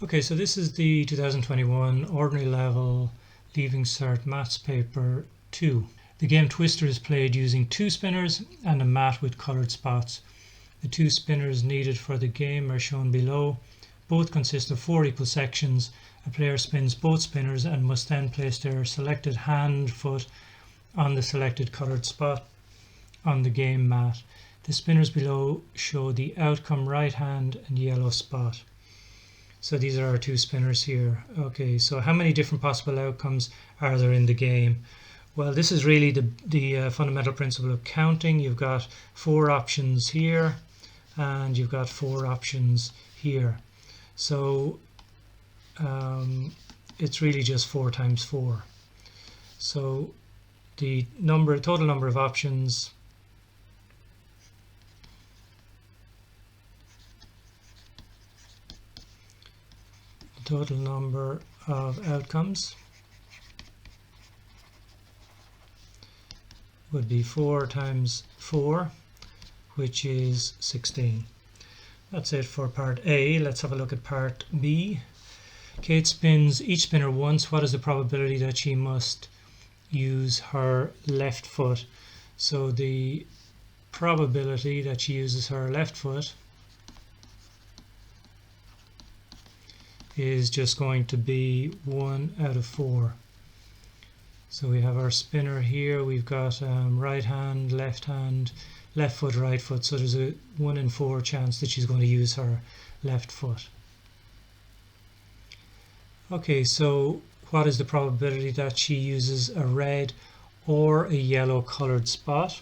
Okay, so this is the 2021 Ordinary Level Leaving Cert Maths Paper 2. The game Twister is played using 2 spinners and a mat with coloured spots. The 2 spinners needed for the game are shown below. Both consist of 4 equal sections. A player spins both spinners and must then place their selected hand foot on the selected coloured spot on the game mat. The spinners below show the outcome right hand and yellow spot. So these are our 2 spinners here. Okay, so how many different possible outcomes are there in the game? Well, this is really the fundamental principle of counting. You've got 4 options here and you've got 4 options here. So it's really just 4 times 4. So the total number of options total number of outcomes would be 4 times 4, which is 16. That's it for part A. Let's have a look at part B. Kate spins each spinner once. What is the probability that she must use her left foot? So the probability that she uses her left foot is just going to be 1 out of 4. So we have our spinner here. We've got right hand, left foot, right foot. So there's a 1 in 4 chance that she's going to use her left foot. Okay, so what is the probability that she uses a red or a yellow colored spot?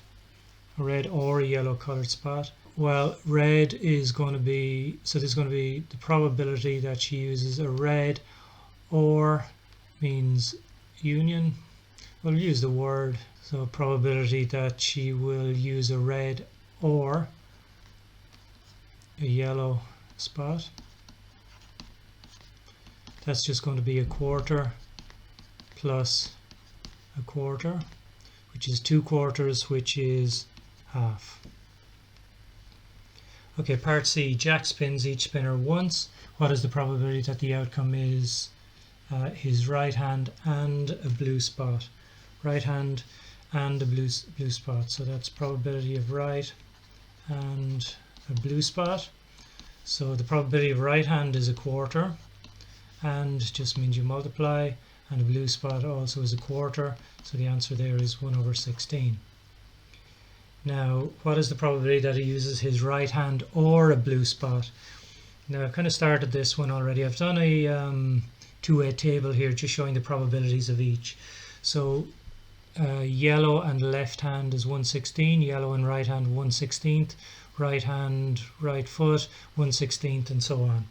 A red or a yellow colored spot. Well, red is going to be, so there's going to be the probability that she uses a red or means union. We'll use the word, so probability that she will use a red or a yellow spot. That's just going to be a quarter plus a quarter, which is 2 quarters, which is half. Okay, part C. Jack spins each spinner once. What is the probability that the outcome is his right hand and a blue spot? Right hand and a blue spot. So that's probability of right and a blue spot. So the probability of right hand is a quarter, and just means you multiply, and a blue spot also is a quarter. So the answer there is 1 over 16. Now, what is the probability that he uses his right hand or a blue spot? Now, I've kind of started this one already. I've done a two-way table here just showing the probabilities of each. So yellow and left hand is 1/16, yellow and right hand 1/16, right hand, right foot 1/16, and so on.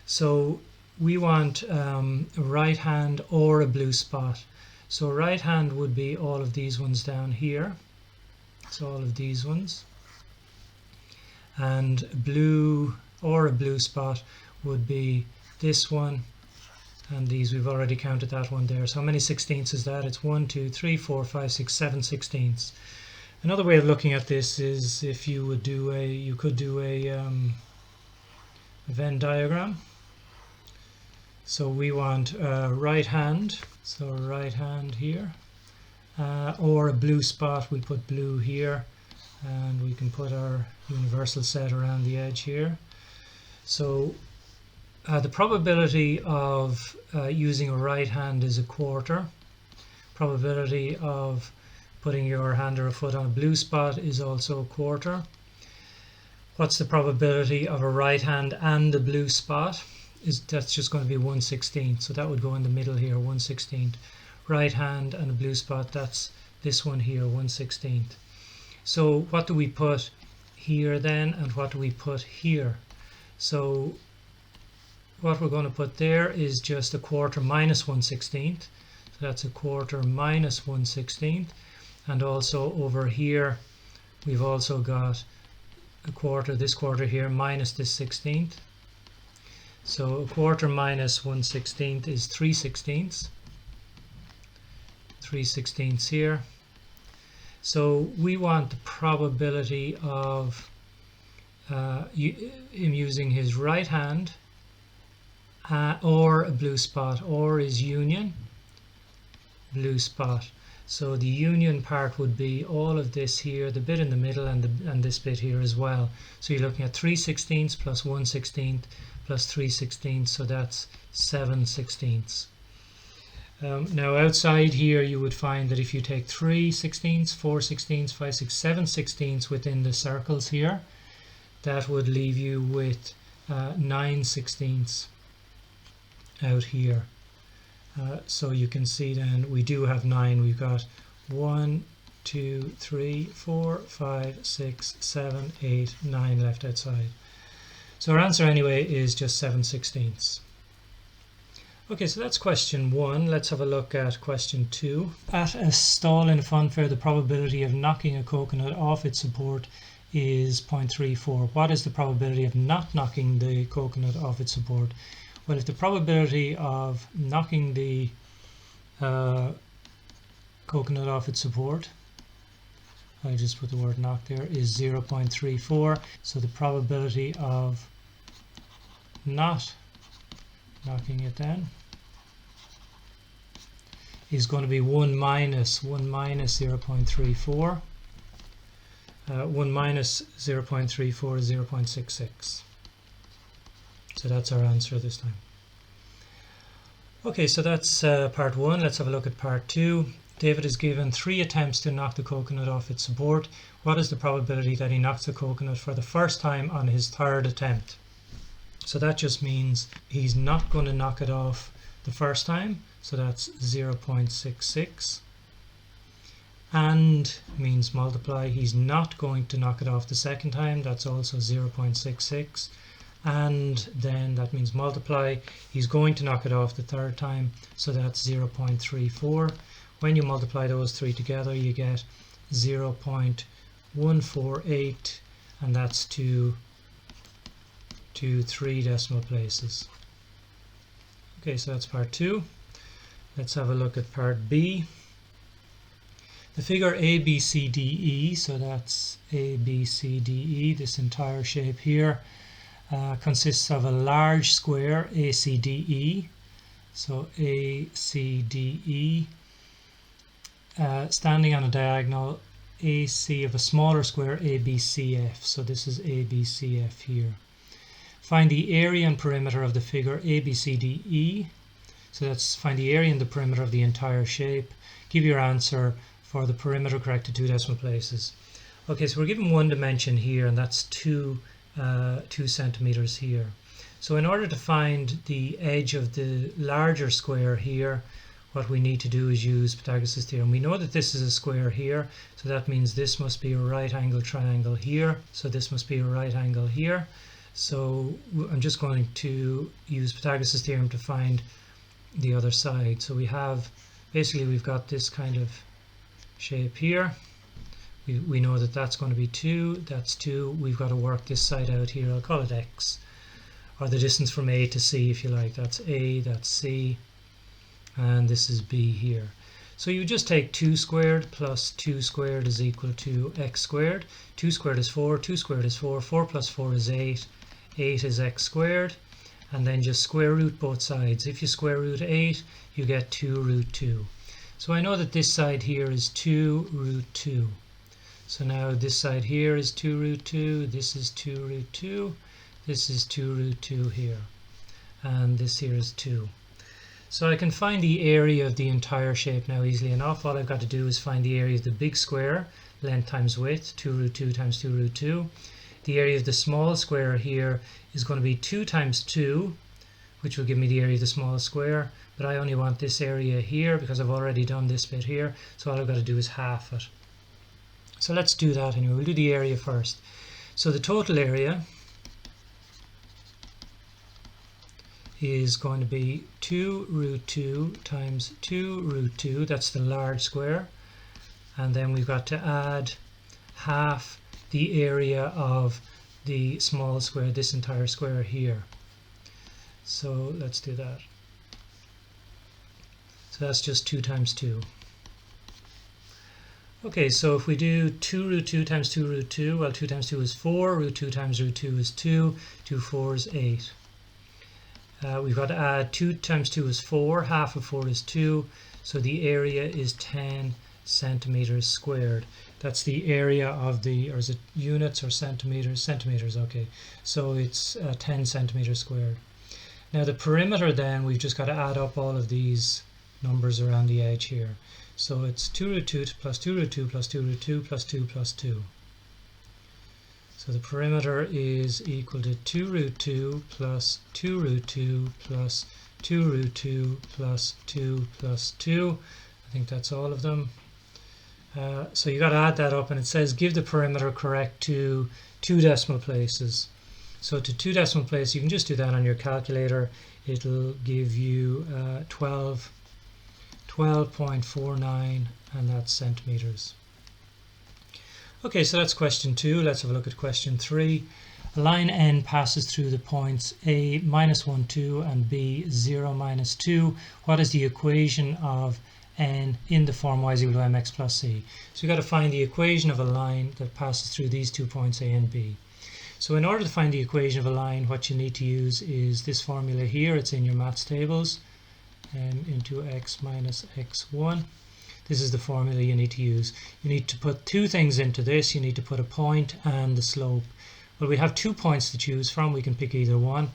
So we want a right hand or a blue spot. So right hand would be all of these ones down here. So all of these ones, and blue or a blue spot would be this one and these. We've already counted that one there. So how many sixteenths is that? It's 1, 2, 3, 4, 5, 6, 7 sixteenths. Another way of looking at this is if you would do a Venn diagram. So we want right hand, so right hand here. Or a blue spot. We'll put blue here, and we can put our universal set around the edge here. So the probability of using a right hand is a quarter. Probability of putting your hand or a foot on a blue spot is also a quarter. What's the probability of a right hand and a blue spot? That's just going to be 1/16. So that would go in the middle here, 1/16. Right hand and a blue spot, that's this one here, 1/16. So what do we put here then, and what do we put here? So what we're going to put there is just a quarter minus 1/16. So that's a quarter minus 1/16. And also over here we've also got a quarter, this quarter here, minus this 16th. So a quarter minus 1/16 is 3/16. 3/16 here. So we want the probability of him using his right hand or a blue spot. Or is union, blue spot. So the union part would be all of this here, the bit in the middle, and this bit here as well. So you're looking at 3/16 plus 1/16 plus 3/16, so that's 7/16. Now outside here you would find that if you take 3/16, 4/16, 5, 6, 7/16 within the circles here, that would leave you with 9/16 out here. So you can see then we do have 9. We've got 1, 2, 3, 4, 5, 6, 7, 8, 9 left outside. So our answer anyway is just 7/16. Okay, so that's question 1. Let's have a look at question 2. At a stall in a fun fair, the probability of knocking a coconut off its support is 0.34. What is the probability of not knocking the coconut off its support? Well, if the probability of knocking the coconut off its support, I just put the word knock there, is 0.34. So the probability of not knocking it then is going to be 1 minus 0.34. 1 minus 0.34 is 0.66. So that's our answer this time. Okay, so that's part 1. Let's have a look at part 2. David is given 3 attempts to knock the coconut off its support. What is the probability that he knocks the coconut for the first time on his 3rd attempt? So that just means he's not going to knock it off the first time, so that's 0.66. And means multiply. He's not going to knock it off the second time, that's also 0.66. And then that means multiply. He's going to knock it off the 3rd time, so that's 0.34. When you multiply those 3 together, you get 0.148, and that's to 3 decimal places. Okay, so that's part 2. Let's have a look at part B. The figure ABCDE, so that's ABCDE, this entire shape here, consists of a large square ACDE, so ACDE, standing on a diagonal AC of a smaller square ABCF, so this is ABCF here. Find the area and perimeter of the figure ABCDE, so that's find the area and the perimeter of the entire shape. Give your answer for the perimeter corrected 2 decimal places. Okay, so we're given 1 dimension here, and that's 2 centimeters here. So in order to find the edge of the larger square here, what we need to do is use Pythagoras' theorem. We know that this is a square here, so that means this must be a right angle triangle here, so this must be a right angle here. So I'm just going to use Pythagoras' theorem to find the other side. So we have, basically we've got this kind of shape here. We know that that's going to be 2, that's 2. We've got to work this side out here. I'll call it x, or the distance from A to C if you like. That's A, that's C, and this is B here. So you just take 2 squared plus 2 squared is equal to x squared. 2 squared is 4, 2 squared is 4, 4 plus 4 is 8, 8 is x squared, and then just square root both sides. If you square root 8, you get 2 root 2. So I know that this side here is 2 root 2. So now this side here is 2 root 2, this is 2 root 2, this is 2 root 2 here, and this here is 2. So I can find the area of the entire shape now easily enough. All I've got to do is find the area of the big square, length times width, 2 root 2 times 2 root 2. The area of the small square here is going to be 2 times 2, which will give me the area of the small square, but I only want this area here because I've already done this bit here, so all I've got to do is half it. So let's do that anyway. We'll do the area first. So the total area is going to be 2 root 2 times 2 root 2, that's the large square, and then we've got to add half the area of the small square, this entire square here. So let's do that. So that's just 2 times 2. Okay, so if we do 2 root 2 times 2 root 2, well 2 times 2 is 4, root 2 times root 2 is 2, 2 4 is 8. We've got to add 2 times 2 is 4, half of 4 is 2, so the area is 10 centimeters squared. That's the area of the, or is it units or centimeters? Centimeters, okay. So it's 10 centimeters squared. Now the perimeter then, we've just got to add up all of these numbers around the edge here. So it's 2 root 2 plus 2 root 2 plus 2 root 2 plus 2 plus 2. So the perimeter is equal to 2 root 2 plus 2 root 2 plus 2 root 2 plus 2 plus 2. I think that's all of them. So you got to add that up, and it says give the perimeter correct to 2 decimal places. So to 2 decimal places, you can just do that on your calculator. It'll give you 12.49, and that's centimeters. Okay, so that's question 2. Let's have a look at question 3. A line n passes through the points a minus 1, 2 and b 0, minus 2. What is the equation of n in the form y is equal to mx plus c? So you've got to find the equation of a line that passes through these 2 points a and b. So in order to find the equation of a line, what you need to use is this formula here. It's in your maths tables, m into x minus x1. This is the formula you need to use. You need to put 2 things into this. You need to put a point and the slope. Well, we have 2 points to choose from. We can pick either one.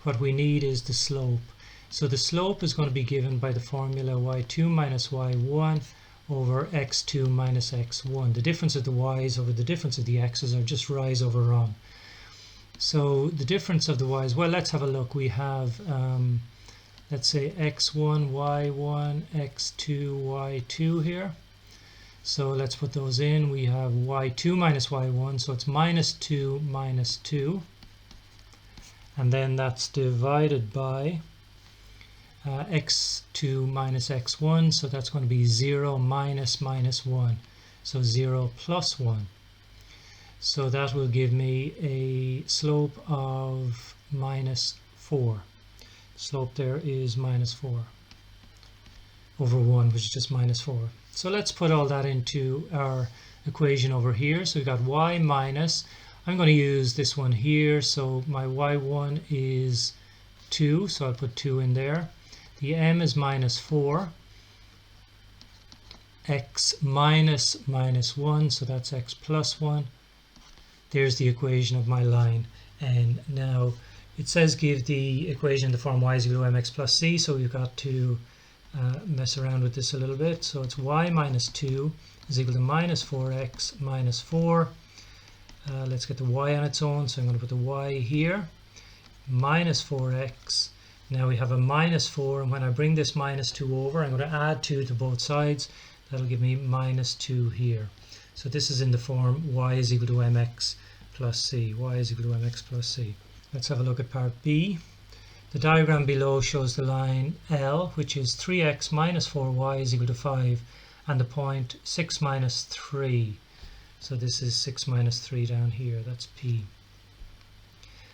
What we need is the slope. So the slope is going to be given by the formula y2 minus y1 over x2 minus x1. The difference of the y's over the difference of the x's are just rise over run. So the difference of the y's, well, let's have a look. We have let's say x1, y1, x2, y2 here. So let's put those in. We have y2 minus y1, so it's minus 2 minus 2. And then that's divided by x2 minus x1, so that's going to be 0 minus minus 1. So 0 plus 1. So that will give me a slope of minus 4. Slope there is minus 4 over 1, which is just minus 4. So let's put all that into our equation over here. So we've got y minus, I'm going to use this one here, so my y1 is 2, so I'll put 2 in there. The m is minus 4, x minus minus 1, so that's x plus 1. There's the equation of my line. And now it says give the equation in the form y is equal to mx plus c, so we've got to mess around with this a little bit. So it's y minus 2 is equal to minus 4x minus 4. Let's get the y on its own, so I'm going to put the y here. Minus 4x. Now we have a minus 4, and when I bring this minus 2 over, I'm going to add 2 to both sides. That'll give me minus 2 here. So this is in the form y is equal to mx plus c. Y is equal to mx plus c. Let's have a look at part B. The diagram below shows the line L, which is 3x minus 4y is equal to 5, and the point 6 minus 3. So this is 6 minus 3 down here. That's P.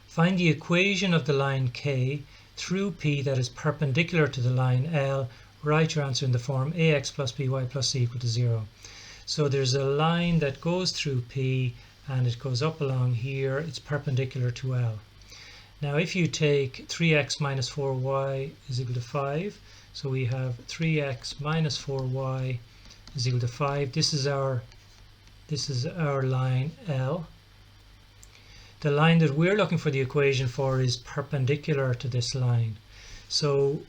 Find the equation of the line K through P that is perpendicular to the line L. Write your answer in the form ax plus by plus c equal to 0. So there's a line that goes through P and it goes up along here. It's perpendicular to L. Now if you take 3x minus 4y is equal to 5, so we have 3x minus 4y is equal to 5. This is our line L. The line that we're looking for the equation for is perpendicular to this line. So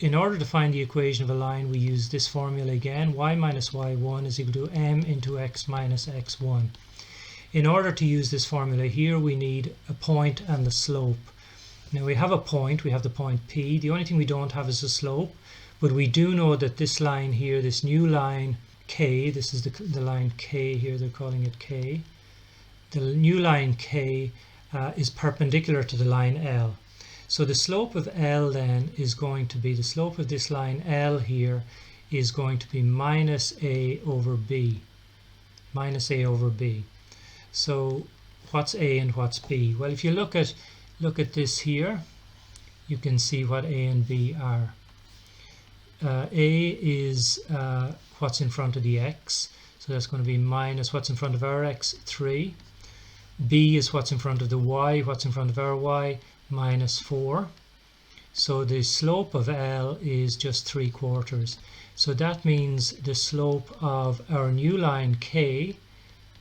in order to find the equation of a line, we use this formula again. Y minus y1 is equal to m into x minus x1. In order to use this formula here, we need a point and the slope. Now we have a point, we have the point P. The only thing we don't have is the slope, but we do know that this line here, this new line K, this is the line K here, they're calling it K. The new line K is perpendicular to the line L. So the slope of L then is going to be, the slope of this line L here is going to be minus A over B. Minus A over B. So what's A and what's B? Well, if you look at this here, you can see what A and B are. A is what's in front of the X, so that's going to be minus what's in front of our X, 3. B is what's in front of the Y, what's in front of our Y, minus 4. So the slope of L is just 3/4. So that means the slope of our new line K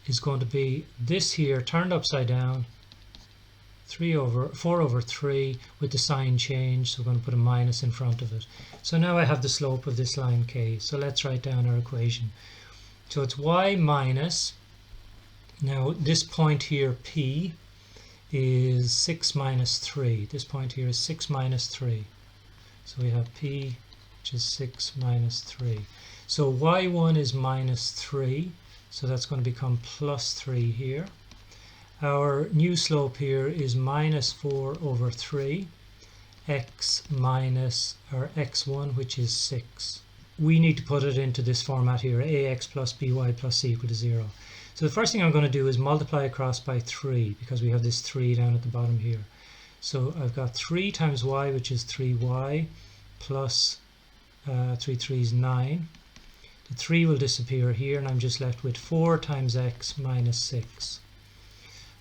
is going to be this here turned upside down, 4/3 with the sign change. So we're going to put a minus in front of it. So now I have the slope of this line K. So let's write down our equation. So it's y minus, now this point here P is 6 minus 3. This point here is 6 minus 3. So we have P, which is 6 minus 3. So y1 is minus 3. So that's going to become plus 3 here. Our new slope here is minus 4/3. X minus our x1, which is 6. We need to put it into this format here, ax plus by plus c equal to 0. So the first thing I'm going to do is multiply across by 3, because we have this 3 down at the bottom here. So I've got 3 times y, which is 3y, plus 3 3s 9. The 3 will disappear here, and I'm just left with 4 times x minus 6.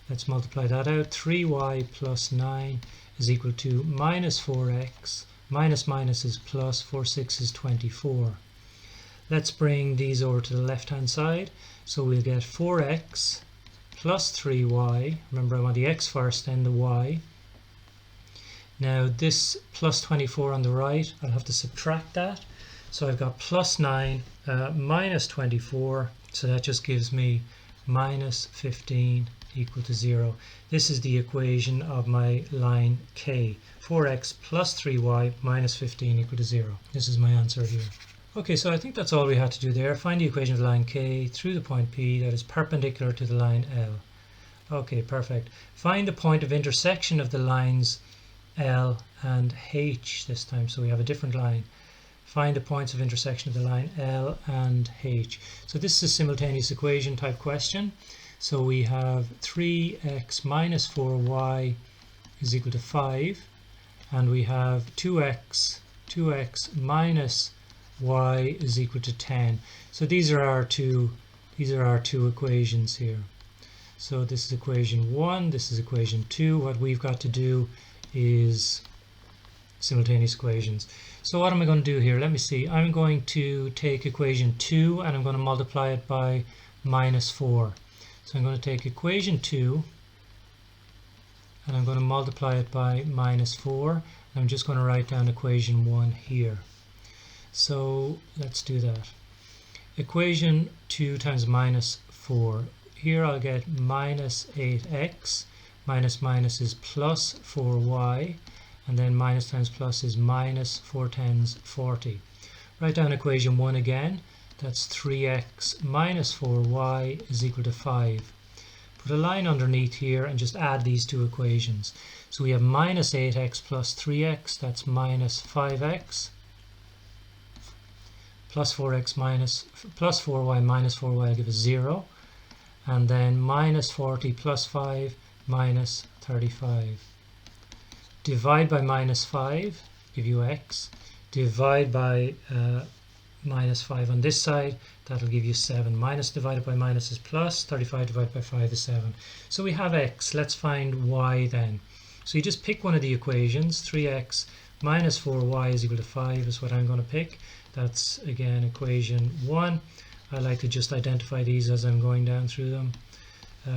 Let's multiply that out. 3y plus 9 is equal to minus 4x. Minus minus is plus, 4 6 is 24. Let's bring these over to the left hand side. So we'll get 4x plus 3y. Remember, I want the x first, then the y. Now this plus 24 on the right, I'll have to subtract that. So I've got plus 9 minus 24. So that just gives me minus 15 equal to 0. This is the equation of my line K. 4x plus 3y minus 15 equal to 0. This is my answer here. Okay, so I think that's all we had to do there. Find the equation of the line K through the point P that is perpendicular to the line L. Okay, perfect. Find the point of intersection of the lines L and H this time, so we have a different line. Find the points of intersection of the line L and H. So this is a simultaneous equation type question. So we have 3x minus 4y is equal to 5, and we have 2x minus y is equal to 10. So these are our two equations here. So this is equation 1, this is equation 2. What we've got to do is simultaneous equations. So what am I going to do here? Let me see. I'm going to take equation 2 and I'm going to multiply it by minus 4. So I'm going to take equation 2 and I'm going to multiply it by minus 4. I'm just going to write down equation 1 here. So let's do that. Equation 2 times minus 4. Here I'll get minus 8x. Minus minus is plus 4y. And then minus times plus is minus 4 tens 40. Write down equation 1 again. That's 3x minus 4y is equal to 5. Put a line underneath here and just add these two equations. So we have minus 8x plus 3x, that's minus 5x, plus 4x minus, plus 4y minus 4y will give us 0. And then minus 40 plus 5 minus 35. Divide by minus 5, give you x. Divide by minus 5 on this side, that'll give you 7. Minus divided by minus is plus, 35 divided by 5 is 7. So we have x. Let's find y then. So you just pick one of the equations. 3x minus 4y is equal to 5 is what I'm going to pick. That's again equation 1. I like to just identify these as I'm going down through them,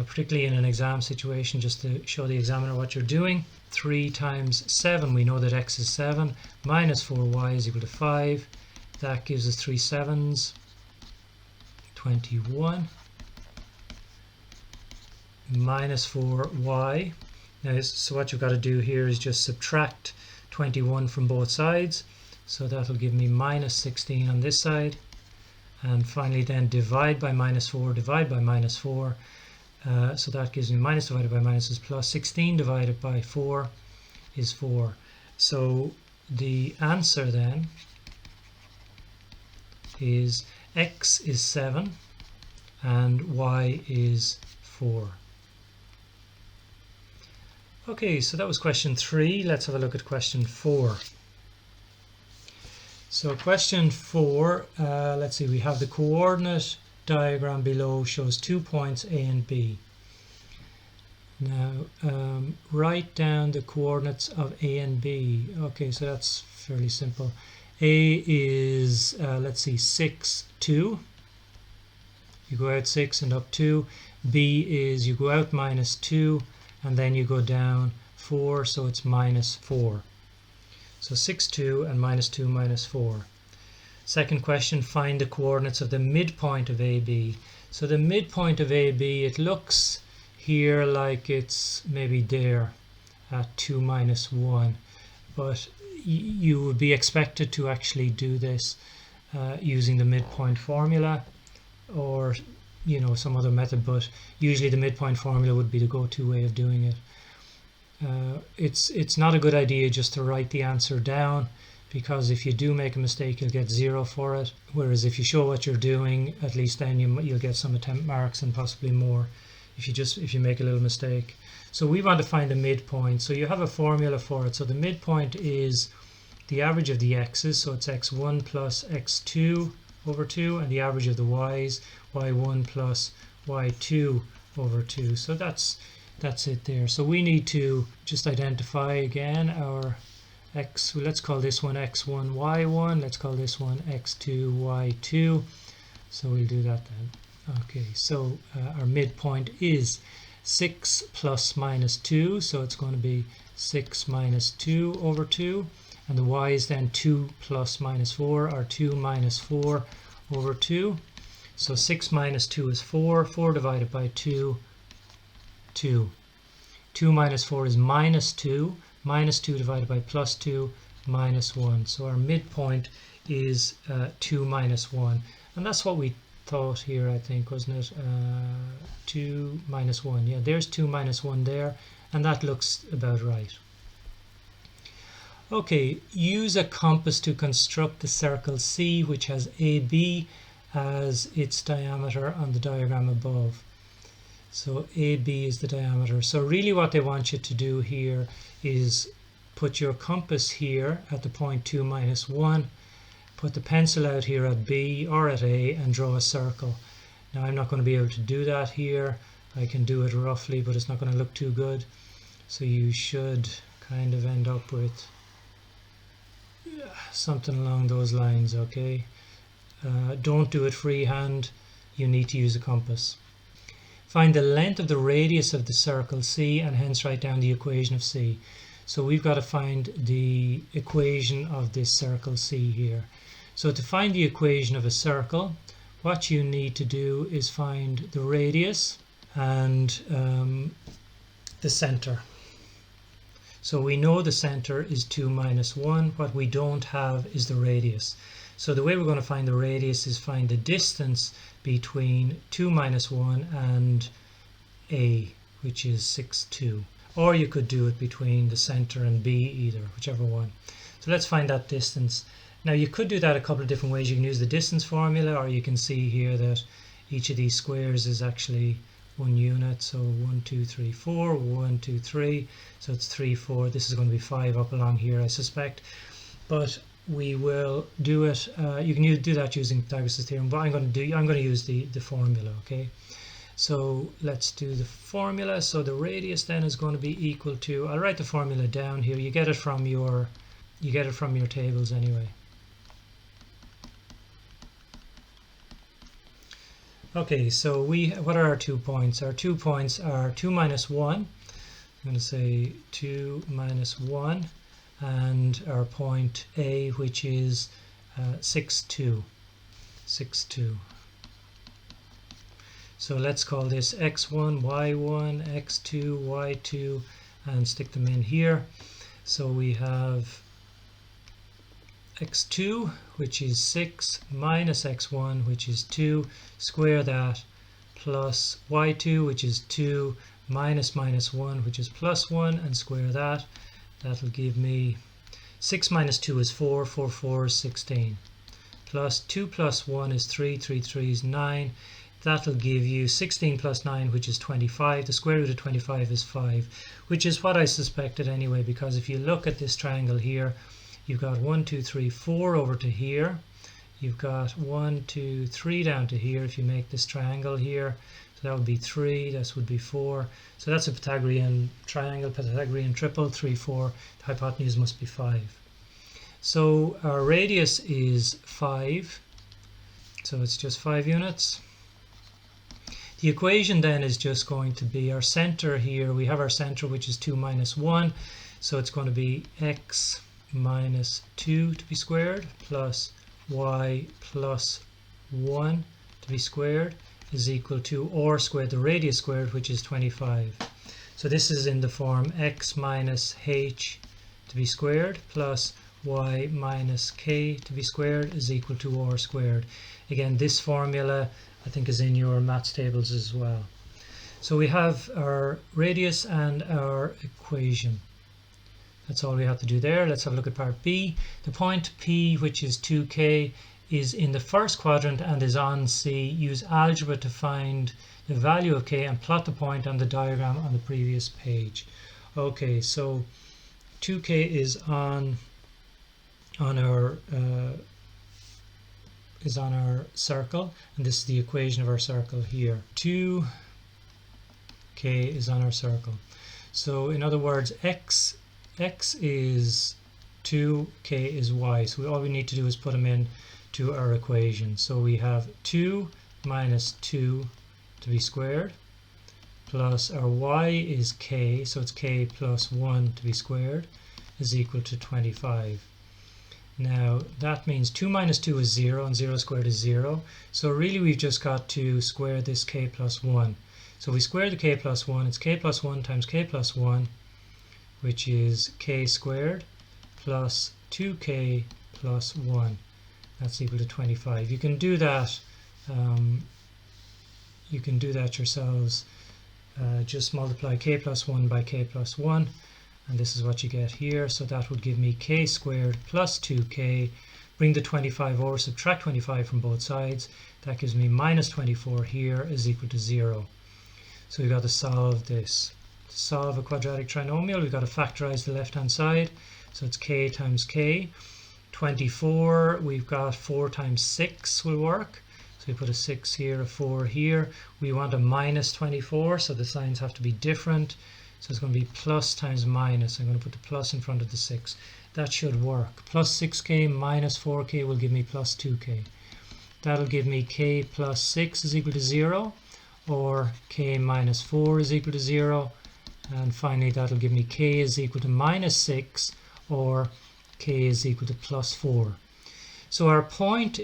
particularly in an exam situation, just to show the examiner what you're doing. 3 times 7, we know that x is 7, minus 4y is equal to 5. That gives us 3 7s, 21, minus 4y. Now, so what you've got to do here is just subtract 21 from both sides. So that'll give me minus 16 on this side. And finally then divide by minus 4, divide by minus 4. So that gives me minus divided by minus is plus. 16 divided by 4 is 4. So the answer then is x is 7 and y is 4. Okay, so that was question 3. Let's have a look at question 4. So question 4, let's see, we have the coordinate diagram below shows 2 points A and B. Now write down the coordinates of A and B. Okay, so that's fairly simple. A is, let's see, 6, 2. You go out 6 and up 2. B is you go out -2 and then you go down 4, so it's -4. So 6, 2 and -2, -4. Second question, find the coordinates of the midpoint of AB. So the midpoint of AB, it looks here like it's maybe there at 2, -1. But you would be expected to actually do this using the midpoint formula, or some other method, but usually the midpoint formula would be the go-to way of doing it. It's not a good idea just to write the answer down, because if you do make a mistake you'll get 0 for it, whereas if you show what you're doing, at least then you'll get some attempt marks and possibly more if you make a little mistake. So we want to find the midpoint, so you have a formula for it. So the midpoint is the average of the x's, so it's x1 plus x2 over 2, and the average of the y's, y1 plus y2 over 2. So that's it there. So we need to just identify again our x. Let's call this one x1 y1, let's call this one x2 y2. So we'll do that then. Okay, so our midpoint is 6 plus -2, so it's going to be 6 minus 2 over 2, and the y is then 2 plus -4, or 2 minus 4 over 2. So 6 minus 2 is 4, 4 divided by 2, 2. 2 minus 4 is -2, -2 divided by +2, -1. So our midpoint is 2 minus 1. And that's what we thought here, I think, wasn't it? 2 minus 1. Yeah, there's 2 minus 1 there, and that looks about right. Okay, use a compass to construct the circle C, which has AB as its diameter on the diagram above. So AB is the diameter. So really what they want you to do here is put your compass here at the point 2 minus 1, put the pencil out here at B or at A, and draw a circle. Now I'm not going to be able to do that here. I can do it roughly, but it's not going to look too good. So you should kind of end up with something along those lines, okay? Don't do it freehand. You need to use a compass. Find the length of the radius of the circle C, and hence write down the equation of C. So we've got to find the equation of this circle C here. So to find the equation of a circle, what you need to do is find the radius and the center. So we know the center is 2 minus 1. What we don't have is the radius. So the way we're going to find the radius is find the distance between 2 minus 1 and A, which is 6, 2. Or you could do it between the center and B, either, whichever one. So let's find that distance. Now you could do that a couple of different ways. You can use the distance formula, or you can see here that each of these squares is actually 1 unit. So 1, 2, 3, 4, 1, 2, 3. So it's 3, 4. This is going to be 5 up along here, I suspect. But we will do it. You can do that using Pythagoras' theorem, but I'm going to use the formula. Okay. So let's do the formula. So the radius then is going to be equal to. I'll write the formula down here. You get it from your tables anyway. Okay, so what are our 2 points? Our 2 points are 2 minus 1. I'm going to say 2 minus 1, and our point A, which is 6, 2. 6, 2. So let's call this x1, y1, x2, y2, and stick them in here. So we have x2, which is 6, minus x1, which is 2, square that, plus y2, which is 2, minus 1, which is plus 1, and square that. That'll give me 6 minus 2 is 4, 4, 4 is 16, plus 2 plus 1 is 3, 3, 3 is 9. That'll give you 16 plus 9, which is 25. The square root of 25 is 5, which is what I suspected anyway, because if you look at this triangle here, you've got 1, 2, 3, 4 over to here. You've got 1, 2, 3 down to here if you make this triangle here. So that would be 3, this would be 4. So that's a Pythagorean triangle, Pythagorean triple, 3, 4. The hypotenuse must be 5. So our radius is 5. So it's just 5 units. The equation then is just going to be our center here. We have our center, which is 2 minus 1. So it's going to be x minus 2 to be squared plus y plus 1 to be squared is equal to r squared, the radius squared, which is 25. So this is in the form x minus h to be squared plus y minus k to be squared is equal to r squared. Again, this formula I think is in your maths tables as well. So we have our radius and our equation. That's all we have to do there. Let's have a look at part B. The point P, which is 2k, is in the first quadrant and is on C. Use algebra to find the value of k and plot the point on the diagram on the previous page. Okay, so 2k is on our circle, and this is the equation of our circle here. 2k is on our circle. So in other words, x is 2, k is y. So all we need to do is put them in to our equation. So we have 2 minus 2 to be squared plus our y is k, so it's k plus 1 to be squared is equal to 25. Now that means 2 minus 2 is 0 and 0 squared is 0. So really we've just got to square this k plus 1. So we square the k plus 1, it's k plus 1 times k plus 1, which is k squared plus 2k plus 1. That's equal to 25. You can do that. You can do that yourselves. Just multiply k plus 1 by k plus 1. And this is what you get here. So that would give me k squared plus 2k. Bring the 25 over, subtract 25 from both sides. That gives me minus 24 here is equal to 0. So we've got to solve this. To solve a quadratic trinomial, we've got to factorize the left-hand side. So it's k times k. 24, we've got 4 times 6 will work. So we put a 6 here, a 4 here. We want a minus 24, so the signs have to be different. So it's going to be plus times minus. I'm going to put the plus in front of the 6. That should work. Plus 6k minus 4k will give me plus 2k. That'll give me k plus 6 is equal to 0, or k minus 4 is equal to 0. And finally that'll give me k is equal to minus 6, or k is equal to plus 4. So our point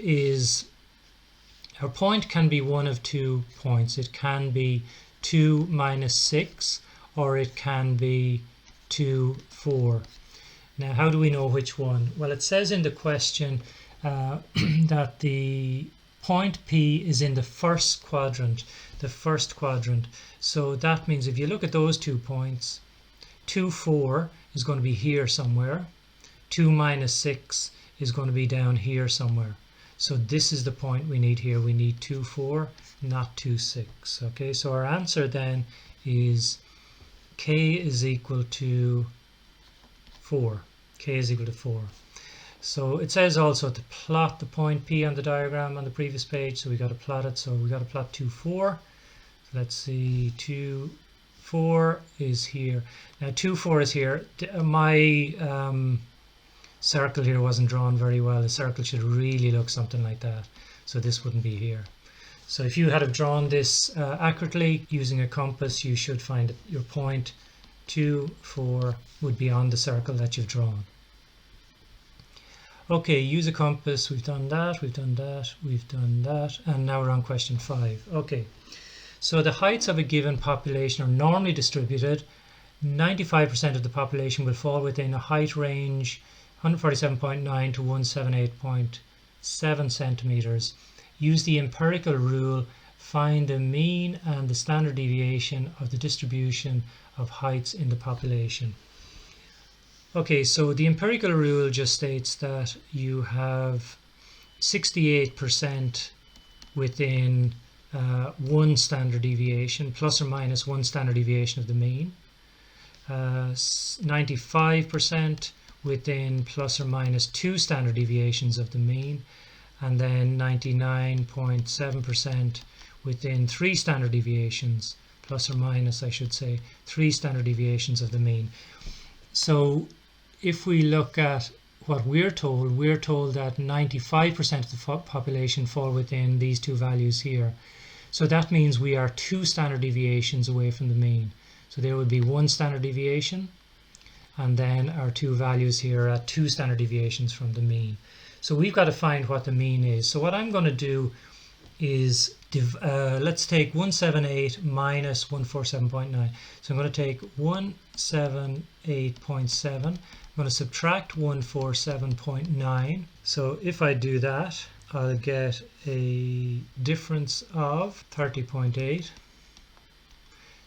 can be one of 2 points. It can be 2 minus 6, or it can be 2, 4. Now how do we know which one? Well, it says in the question that the point P is in the first quadrant. So that means if you look at those 2 points, 2, 4 is going to be here somewhere. 2 minus 6 is going to be down here somewhere. So this is the point we need here. We need 2, 4, not 2, 6. Okay, so our answer then is k is equal to 4. K is equal to 4. So it says also to plot the point P on the diagram on the previous page. So we got to plot it. So we got to plot 2, 4. So let's see, 2, 4 is here. Now 2, 4 is here. My circle here wasn't drawn very well. The circle should really look something like that. So this wouldn't be here. So if you had have drawn this accurately using a compass, you should find that your point 2, 4 would be on the circle that you've drawn. Okay, use a compass. We've done that, we've done that, we've done that, and now we're on question 5. Okay, so the heights of a given population are normally distributed. 95% of the population will fall within a height range 147.9 to 178.7 centimeters. Use the empirical rule. Find the mean and the standard deviation of the distribution of heights in the population. Okay, so the empirical rule just states that you have 68% within 1 standard deviation, plus or minus 1 standard deviation of the mean. 95% within plus or minus 2 standard deviations of the mean, and then 99.7% within 3 standard deviations, plus or minus I should say, 3 standard deviations of the mean. So if we look at what we're told that 95% of the population fall within these two values here. So that means we are 2 standard deviations away from the mean. So there would be 1 standard deviation, and then our 2 values here are at 2 standard deviations from the mean. So we've got to find what the mean is. So what I'm going to do is let's take 178 minus 147.9. So I'm going to take 178.7. I'm going to subtract 147.9. So if I do that, I'll get a difference of 30.8.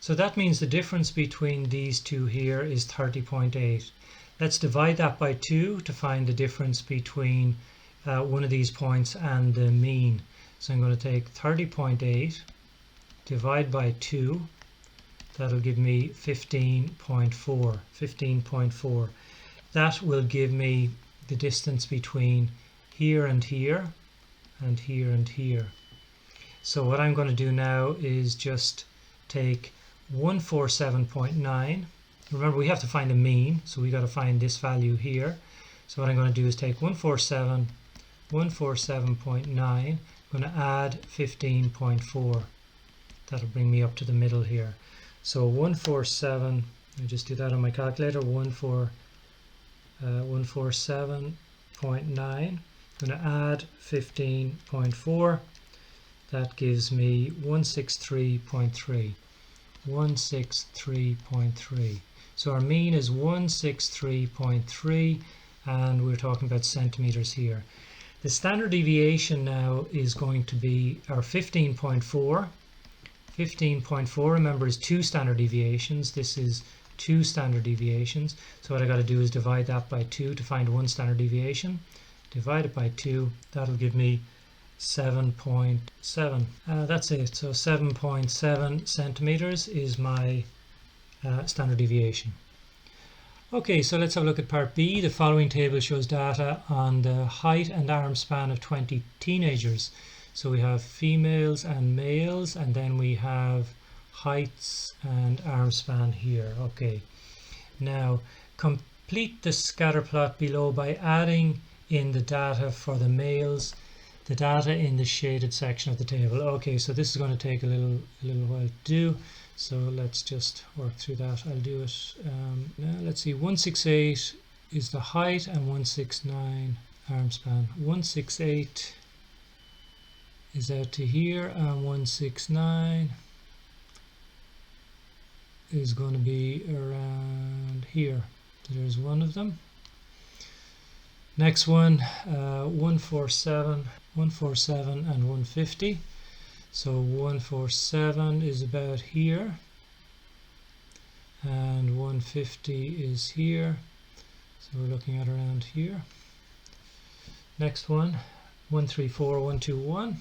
So that means the difference between these two here is 30.8. Let's divide that by 2 to find the difference between one of these points and the mean. So I'm going to take 30.8, divide by 2, that'll give me 15.4. 15.4. That will give me the distance between here and here, and here and here. So what I'm going to do now is just take 147.9. Remember, we have to find a mean, so we got to find this value here. So what I'm going to do is take 147.9. I'm going to add 15.4. That'll bring me up to the middle here. So 147, let me just do that on my calculator, 147.9. I'm going to add 15.4. That gives me 163.3. 163.3. So our mean is 163.3, and we're talking about centimeters here. The standard deviation now is going to be our 15.4. 15.4, remember, is 2 standard deviations. This is 2 standard deviations. So what I got to do is divide that by 2 to find 1 standard deviation. Divide it by 2, that'll give me 7.7. That's it. So 7.7 centimeters is my standard deviation. Okay, so let's have a look at part B. The following table shows data on the height and arm span of 20 teenagers. So we have females and males, and then we have heights and arm span here. Okay, now complete the scatter plot below by adding in the data for the males, the data in the shaded section of the table. Okay, so this is going to take a little while to do, so let's just work through that. I'll do it now. Let's see, 168 is the height and 169 arm span. 168 is out to here, and 169 is going to be around here. So there's one of them. Next one, 147 and 150. So 147 is about here, and 150 is here. So we're looking at around here. Next one, 134, 121.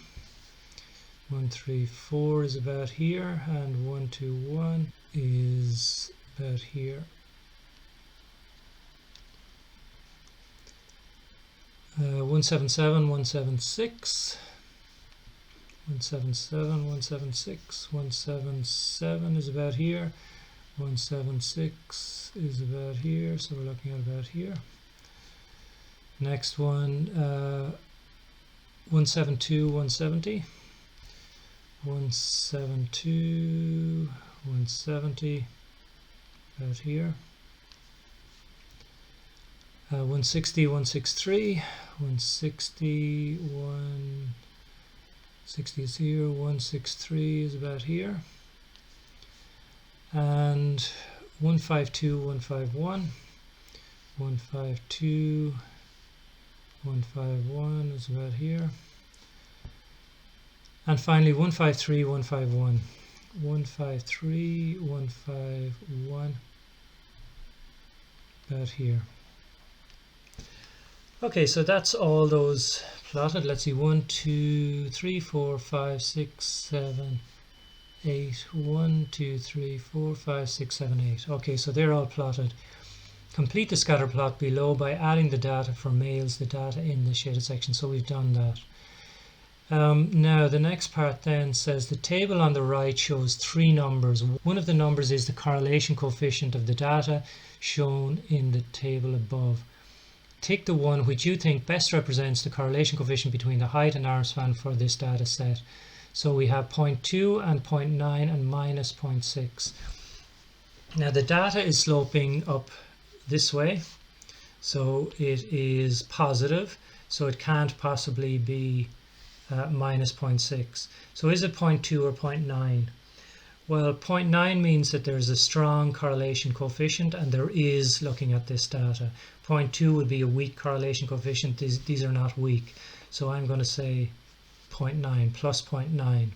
134 is about here, and 121 is about here. 177, 176, 177, 176, 177 is about here, 176 is about here, so we're looking at about here. Next one, 172, 170, 172, 170, about here. 160, 163, 160, 160 is here, 163 is about here, and 152, 151, 152, 151 is about here, and finally 153, 151, 153, 151 about here. Okay, so that's all those plotted. Let's see, 1, 2, 3, 4, 5, 6, 7, 8. 1, 2, 3, 4, 5, 6, 7, 8. Okay, so they're all plotted. Complete the scatter plot below by adding the data for males, the data in the shaded section. So we've done that. Now the next part then says the table on the right shows three numbers. One of the numbers is the correlation coefficient of the data shown in the table above. Take the one which you think best represents the correlation coefficient between the height and arm span for this data set. So we have 0.2 and 0.9 and minus 0.6. Now the data is sloping up this way, so it is positive, so it can't possibly be minus 0.6. So is it 0.2 or 0.9? Well, 0.9 means that there's a strong correlation coefficient, and there is looking at this data. 0.2 would be a weak correlation coefficient. These are not weak. So I'm going to say 0.9, plus 0.9.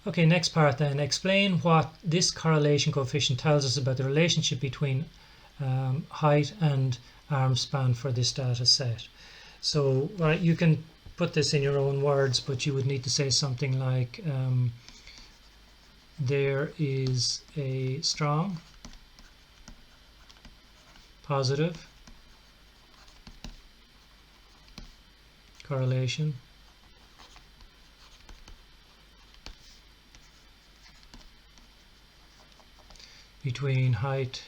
Okay, next part then. Explain what this correlation coefficient tells us about the relationship between height and arm span for this data set. So you can put this in your own words, but you would need to say something like there is a strong positive correlation between height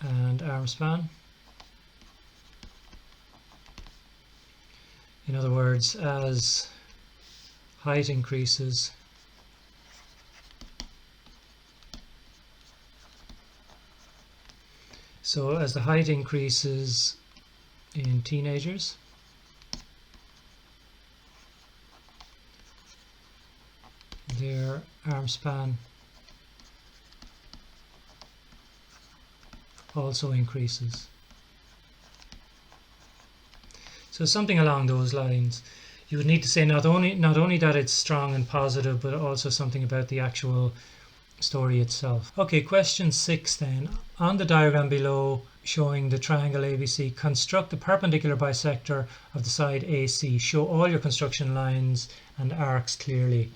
and arm span. In other words, as height increases, so as the height increases in teenagers, their arm span also increases. So something along those lines. You would need to say not only that it's strong and positive, but also something about the actual story itself. Okay, question 6 then. On the diagram below showing the triangle ABC, construct the perpendicular bisector of the side AC. Show all your construction lines and arcs clearly.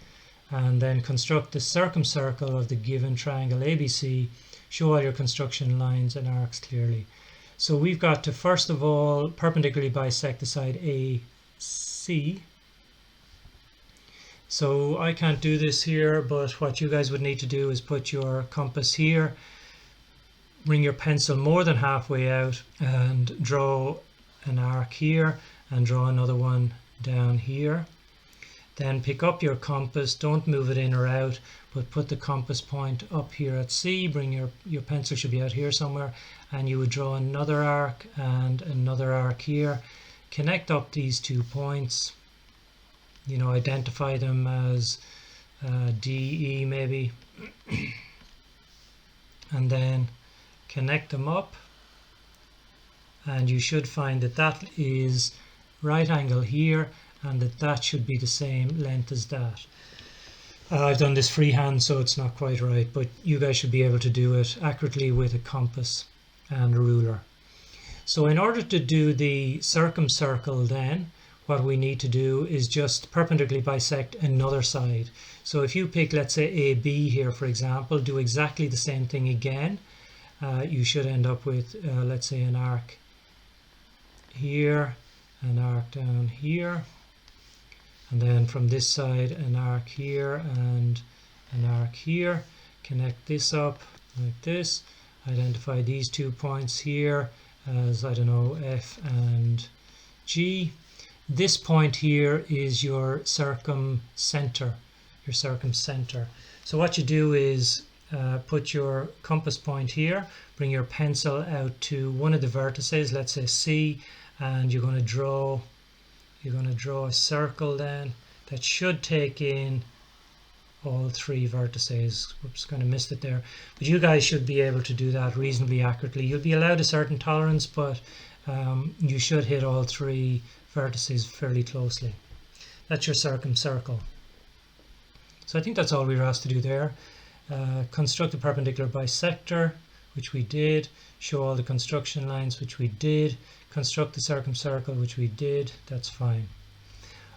And then construct the circumcircle of the given triangle ABC. Show all your construction lines and arcs clearly. So we've got to first of all perpendicularly bisect the side AC. So I can't do this here, but what you guys would need to do is put your compass here, bring your pencil more than halfway out and draw an arc here and draw another one down here. Then pick up your compass, don't move it in or out, but put the compass point up here at C, bring your pencil should be out here somewhere, and you would draw another arc and another arc here. Connect up these 2 points, identify them as D, E maybe, and then connect them up, and you should find that that is right angle here, and that should be the same length as that. I've done this freehand, so it's not quite right, but you guys should be able to do it accurately with a compass and a ruler. So in order to do the circumcircle then, what we need to do is just perpendicularly bisect another side. So if you pick, let's say, AB here, for example, do exactly the same thing again. You should end up with, let's say, an arc here, an arc down here, and then from this side an arc here and an arc here. Connect this up like this. Identify these 2 points here as, I don't know, F and G. This point here is your circumcenter. So what you do is put your compass point here, bring your pencil out to one of the vertices, let's say C, and you're going to draw a circle then that should take in all 3 vertices. Whoops, kind of missed it there. But you guys should be able to do that reasonably accurately. You'll be allowed a certain tolerance, but you should hit all 3 vertices fairly closely. That's your circumcircle. So I think that's all we were asked to do there. Construct a perpendicular bisector, which we did. Show all the construction lines, which we did. Construct the circumcircle, which we did. That's fine.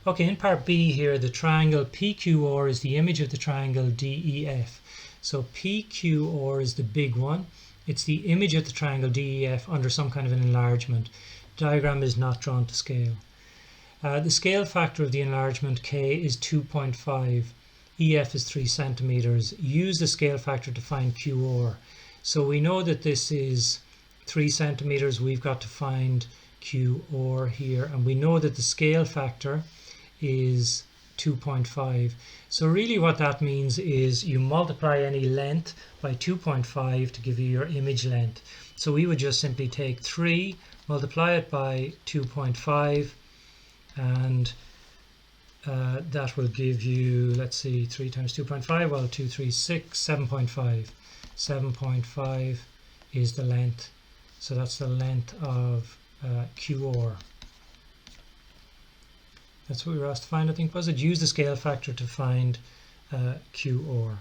Okay, in part B here, the triangle PQR is the image of the triangle DEF. So PQR is the big one. It's the image of the triangle DEF under some kind of an enlargement. The diagram is not drawn to scale. The scale factor of the enlargement K is 2.5. EF is 3 centimeters. Use the scale factor to find QR. So we know that this is 3 centimeters. We've got to find QR here, and we know that the scale factor is 2.5. So really what that means is you multiply any length by 2.5 to give you your image length. So we would just simply take 3, multiply it by 2.5, and that will give you, let's see, 3 times 2.5, well, 2, 3, 6, 7.5. 7.5 is the length. So that's the length of QR. That's what we were asked to find, I think, was it? Use the scale factor to find QR.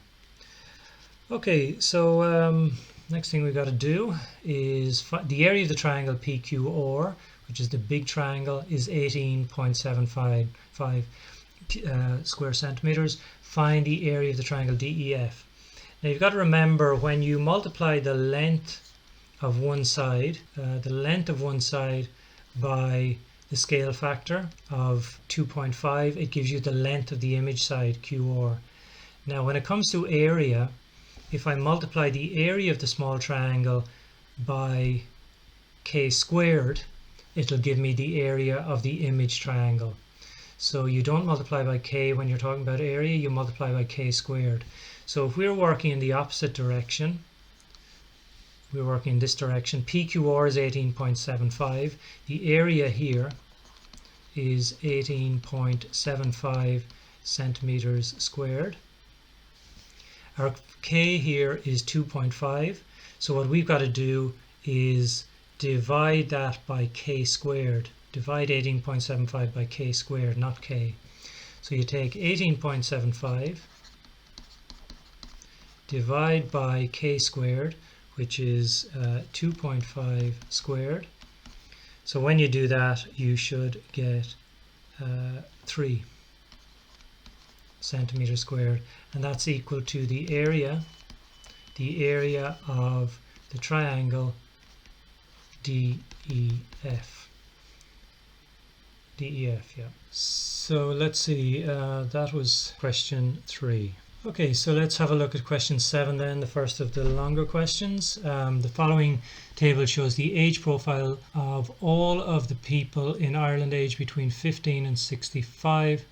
Okay, so next thing we've got to do is the area of the triangle PQR, which is the big triangle, is 18.75 square centimeters. Find the area of the triangle DEF. Now you've got to remember, when you multiply the length of one side, by the scale factor of 2.5, it gives you the length of the image side, QR. Now when it comes to area, if I multiply the area of the small triangle by K squared, it'll give me the area of the image triangle. So you don't multiply by K when you're talking about area, you multiply by K squared. So if we're working in the opposite direction, we're working in this direction, PQR is 18.75. The area here is 18.75 centimeters squared. Our K here is 2.5. So what we've got to do is divide that by K squared. Divide 18.75 by K squared, not K. So you take 18.75, divide by K squared, which is 2.5 squared. So when you do that, you should get 3 centimeters squared, and that's equal to the area of the triangle DEF. DEF, yeah. So let's see, that was question 3. Okay, so let's have a look at question 7 then, the first of the longer questions. The following table shows the age profile of all of the people in Ireland aged between 15 and 65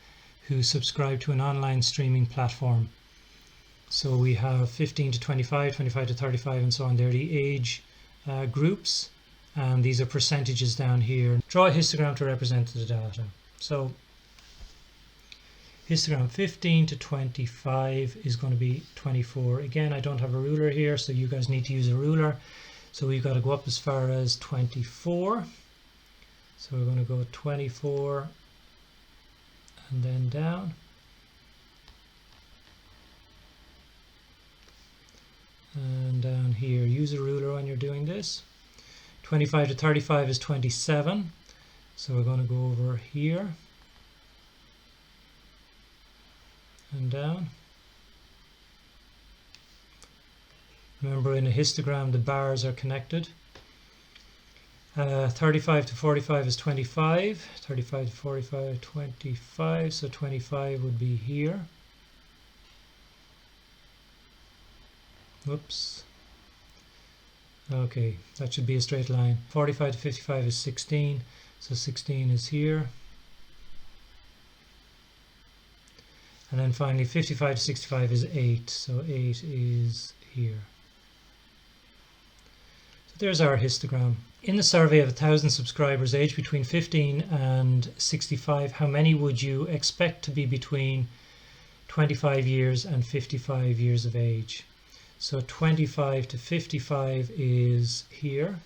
who subscribe to an online streaming platform. So we have 15 to 25, 25 to 35, and so on. They're the age groups, and these are percentages down here. Draw a histogram to represent the data. So histogram 15 to 25 is going to be 24. Again, I don't have a ruler here, so you guys need to use a ruler. So we've got to go up as far as 24. So we're going to go 24 and then down. And down here, use a ruler when you're doing this. 25 to 35 is 27. So we're going to go over here and down. Remember, in a histogram the bars are connected. 35 to 45 is 25. 35 to 45, 25. So 25 would be here. Whoops. Okay, that should be a straight line. 45 to 55 is 16. So 16 is here. And then finally 55 to 65 is 8. So 8 is here. So there's our histogram. In the survey of 1,000 subscribers aged between 15 and 65, how many would you expect to be between 25 years and 55 years of age? So 25 to 55 is here.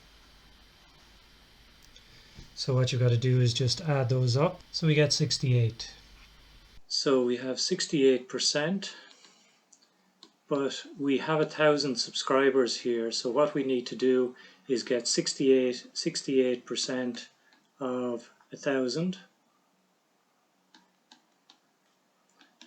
So what you've got to do is just add those up. So we get 68. So we have 68%, but we have 1,000 subscribers here. So what we need to do is get 68% of 1,000.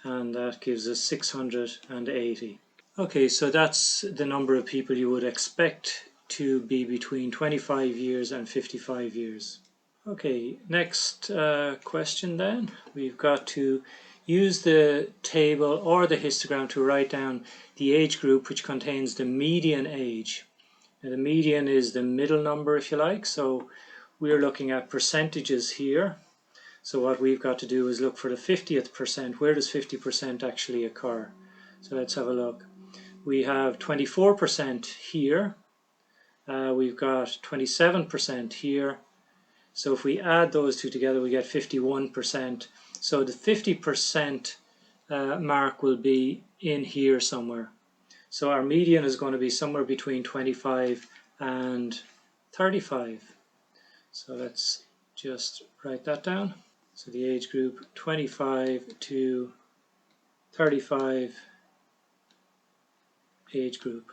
And that gives us 680. Okay, so that's the number of people you would expect to be between 25 years and 55 years. Okay, next question then. We've got to use the table or the histogram to write down the age group which contains the median age. Now, the median is the middle number, if you like, so we're looking at percentages here. So what we've got to do is look for the 50th percent. Where does 50% actually occur? So let's have a look. We have 24% here. We've got 27% here. So if we add those two together, we get 51%. So the 50% mark will be in here somewhere. So our median is going to be somewhere between 25 and 35. So let's just write that down. So the age group 25 to 35 age group.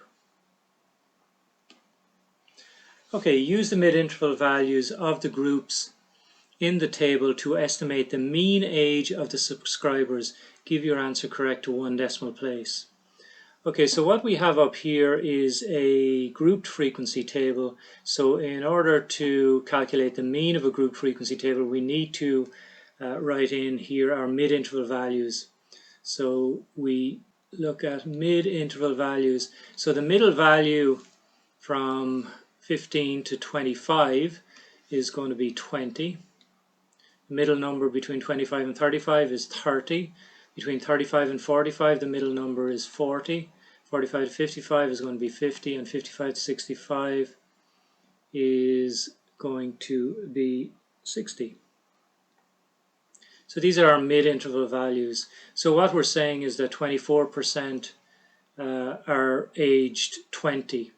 Okay, use the mid-interval values of the groups in the table to estimate the mean age of the subscribers. Give your answer correct to 1 decimal place. Okay, so what we have up here is a grouped frequency table. So in order to calculate the mean of a grouped frequency table, we need to write in here our mid-interval values. So we look at mid-interval values. So the middle value from 15 to 25 is going to be 20. The middle number between 25 and 35 is 30. Between 35 and 45, the middle number is 40. 45 to 55 is going to be 50, and 55 to 65 is going to be 60. So these are our mid-interval values. So what we're saying is that 24% are aged 20,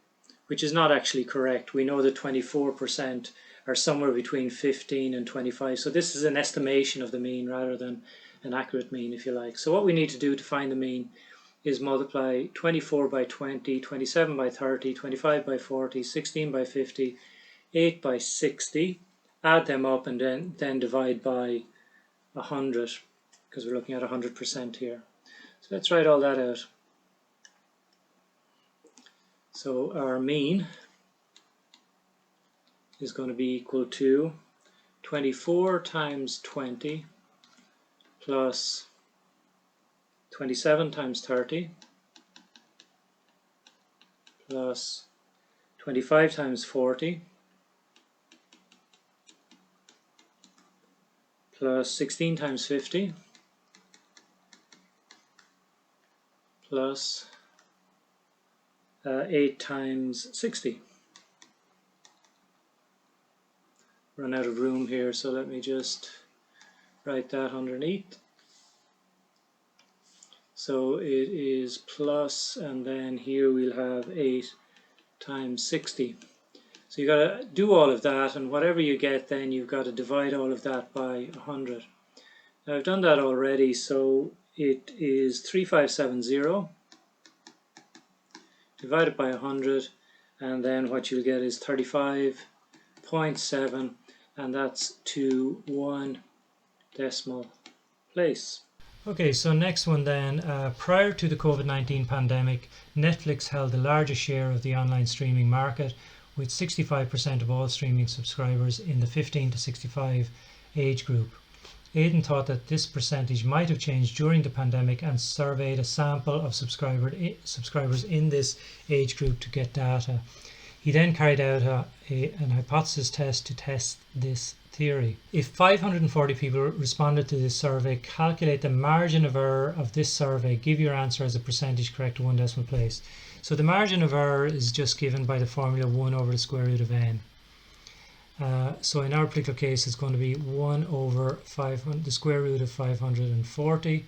which is not actually correct. We know that 24% are somewhere between 15 and 25. So this is an estimation of the mean rather than an accurate mean, if you like. So what we need to do to find the mean is multiply 24 by 20, 27 by 30, 25 by 40, 16 by 50, 8 by 60, add them up and then divide by 100, because we're looking at 100% here. So let's write all that out. So our mean is going to be equal to 24 times 20 plus 27 times 30 plus 25 times 40 plus 16 times 50 plus 8 times 60. Run out of room here, so let me just write that underneath. So it is plus, and then here we'll have 8 times 60. So you've got to do all of that, and whatever you get then you've got to divide all of that by 100. Now I've done that already, so it is 3570 divided by 100, and then what you'll get is 35.7, and that's to 1 decimal place. Okay, so next one then. Prior to the COVID-19 pandemic, Netflix held the largest share of the online streaming market, with 65% of all streaming subscribers in the 15 to 65 age group. Aidan thought that this percentage might have changed during the pandemic and surveyed a sample of subscribers in this age group to get data. He then carried out an hypothesis test to test this theory. If 540 people responded to this survey, calculate the margin of error of this survey. Give your answer as a percentage correct to 1 decimal place. So the margin of error is just given by the formula 1 over the square root of n. So in our particular case it's going to be 1 over 500, the square root of 540.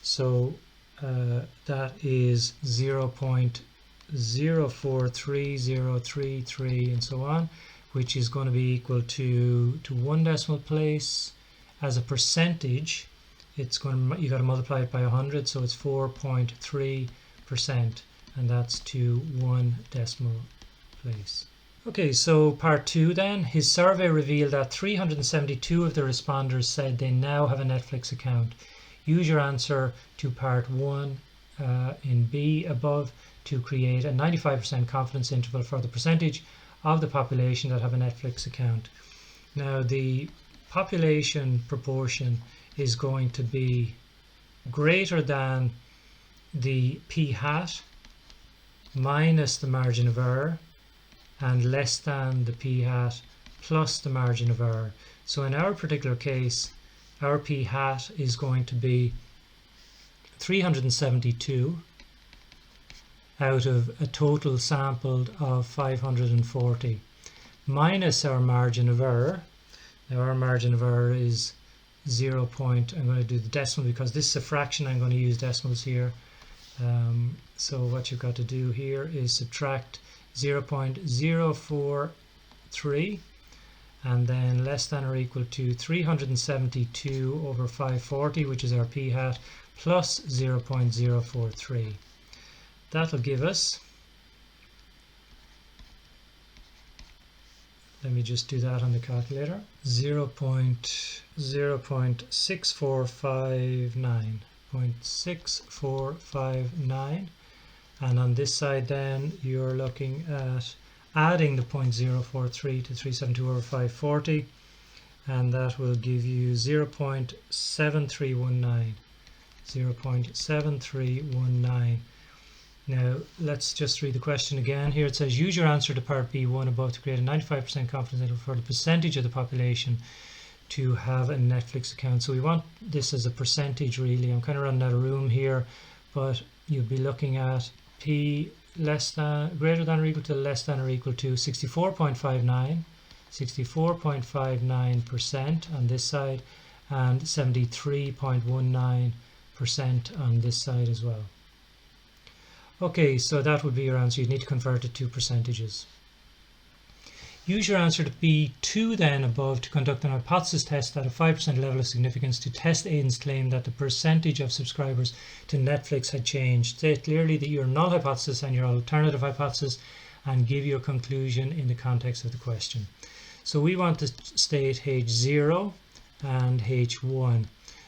So that is 0.043033 and so on, which is going to be equal to 1 decimal place. As a percentage, it's going to, you got to multiply it by 100, so it's 4.3%, and that's to 1 decimal place. Okay, so part 2 then. His survey revealed that 372 of the responders said they now have a Netflix account. Use your answer to part 1 in B above to create a 95% confidence interval for the percentage of the population that have a Netflix account. Now the population proportion is going to be greater than the p hat minus the margin of error and less than the p hat plus the margin of error. So in our particular case, our p hat is going to be 372 out of a total sampled of 540 minus our margin of error. Now our margin of error is 0. I'm going to do the decimal because this is a fraction. I'm going to use decimals here. So what you've got to do here is subtract 0.043 and then less than or equal to 372 over 540, which is our p hat, plus 0.043. That'll give us, let me just do that on the calculator, 0.6459, and on this side then you're looking at adding the 0.043 to 372 over 540, and that will give you 0.7319. 0.7319. Now let's just read the question again. Here it says use your answer to part B1 above to create a 95% confidence interval for the percentage of the population to have a Netflix account. So we want this as a percentage really. I'm kind of running out of room here, but you'll be looking at P less than, greater than or equal to, less than or equal to 64.59% on this side and 73.19% on this side as well. Okay, so that would be your answer. You need to convert it to percentages. Use your answer to B2 then above to conduct an hypothesis test at a 5% level of significance to test Aidan's claim that the percentage of subscribers to Netflix had changed. State clearly that your null hypothesis and your alternative hypothesis and give your conclusion in the context of the question. So we want to state H0 and H1.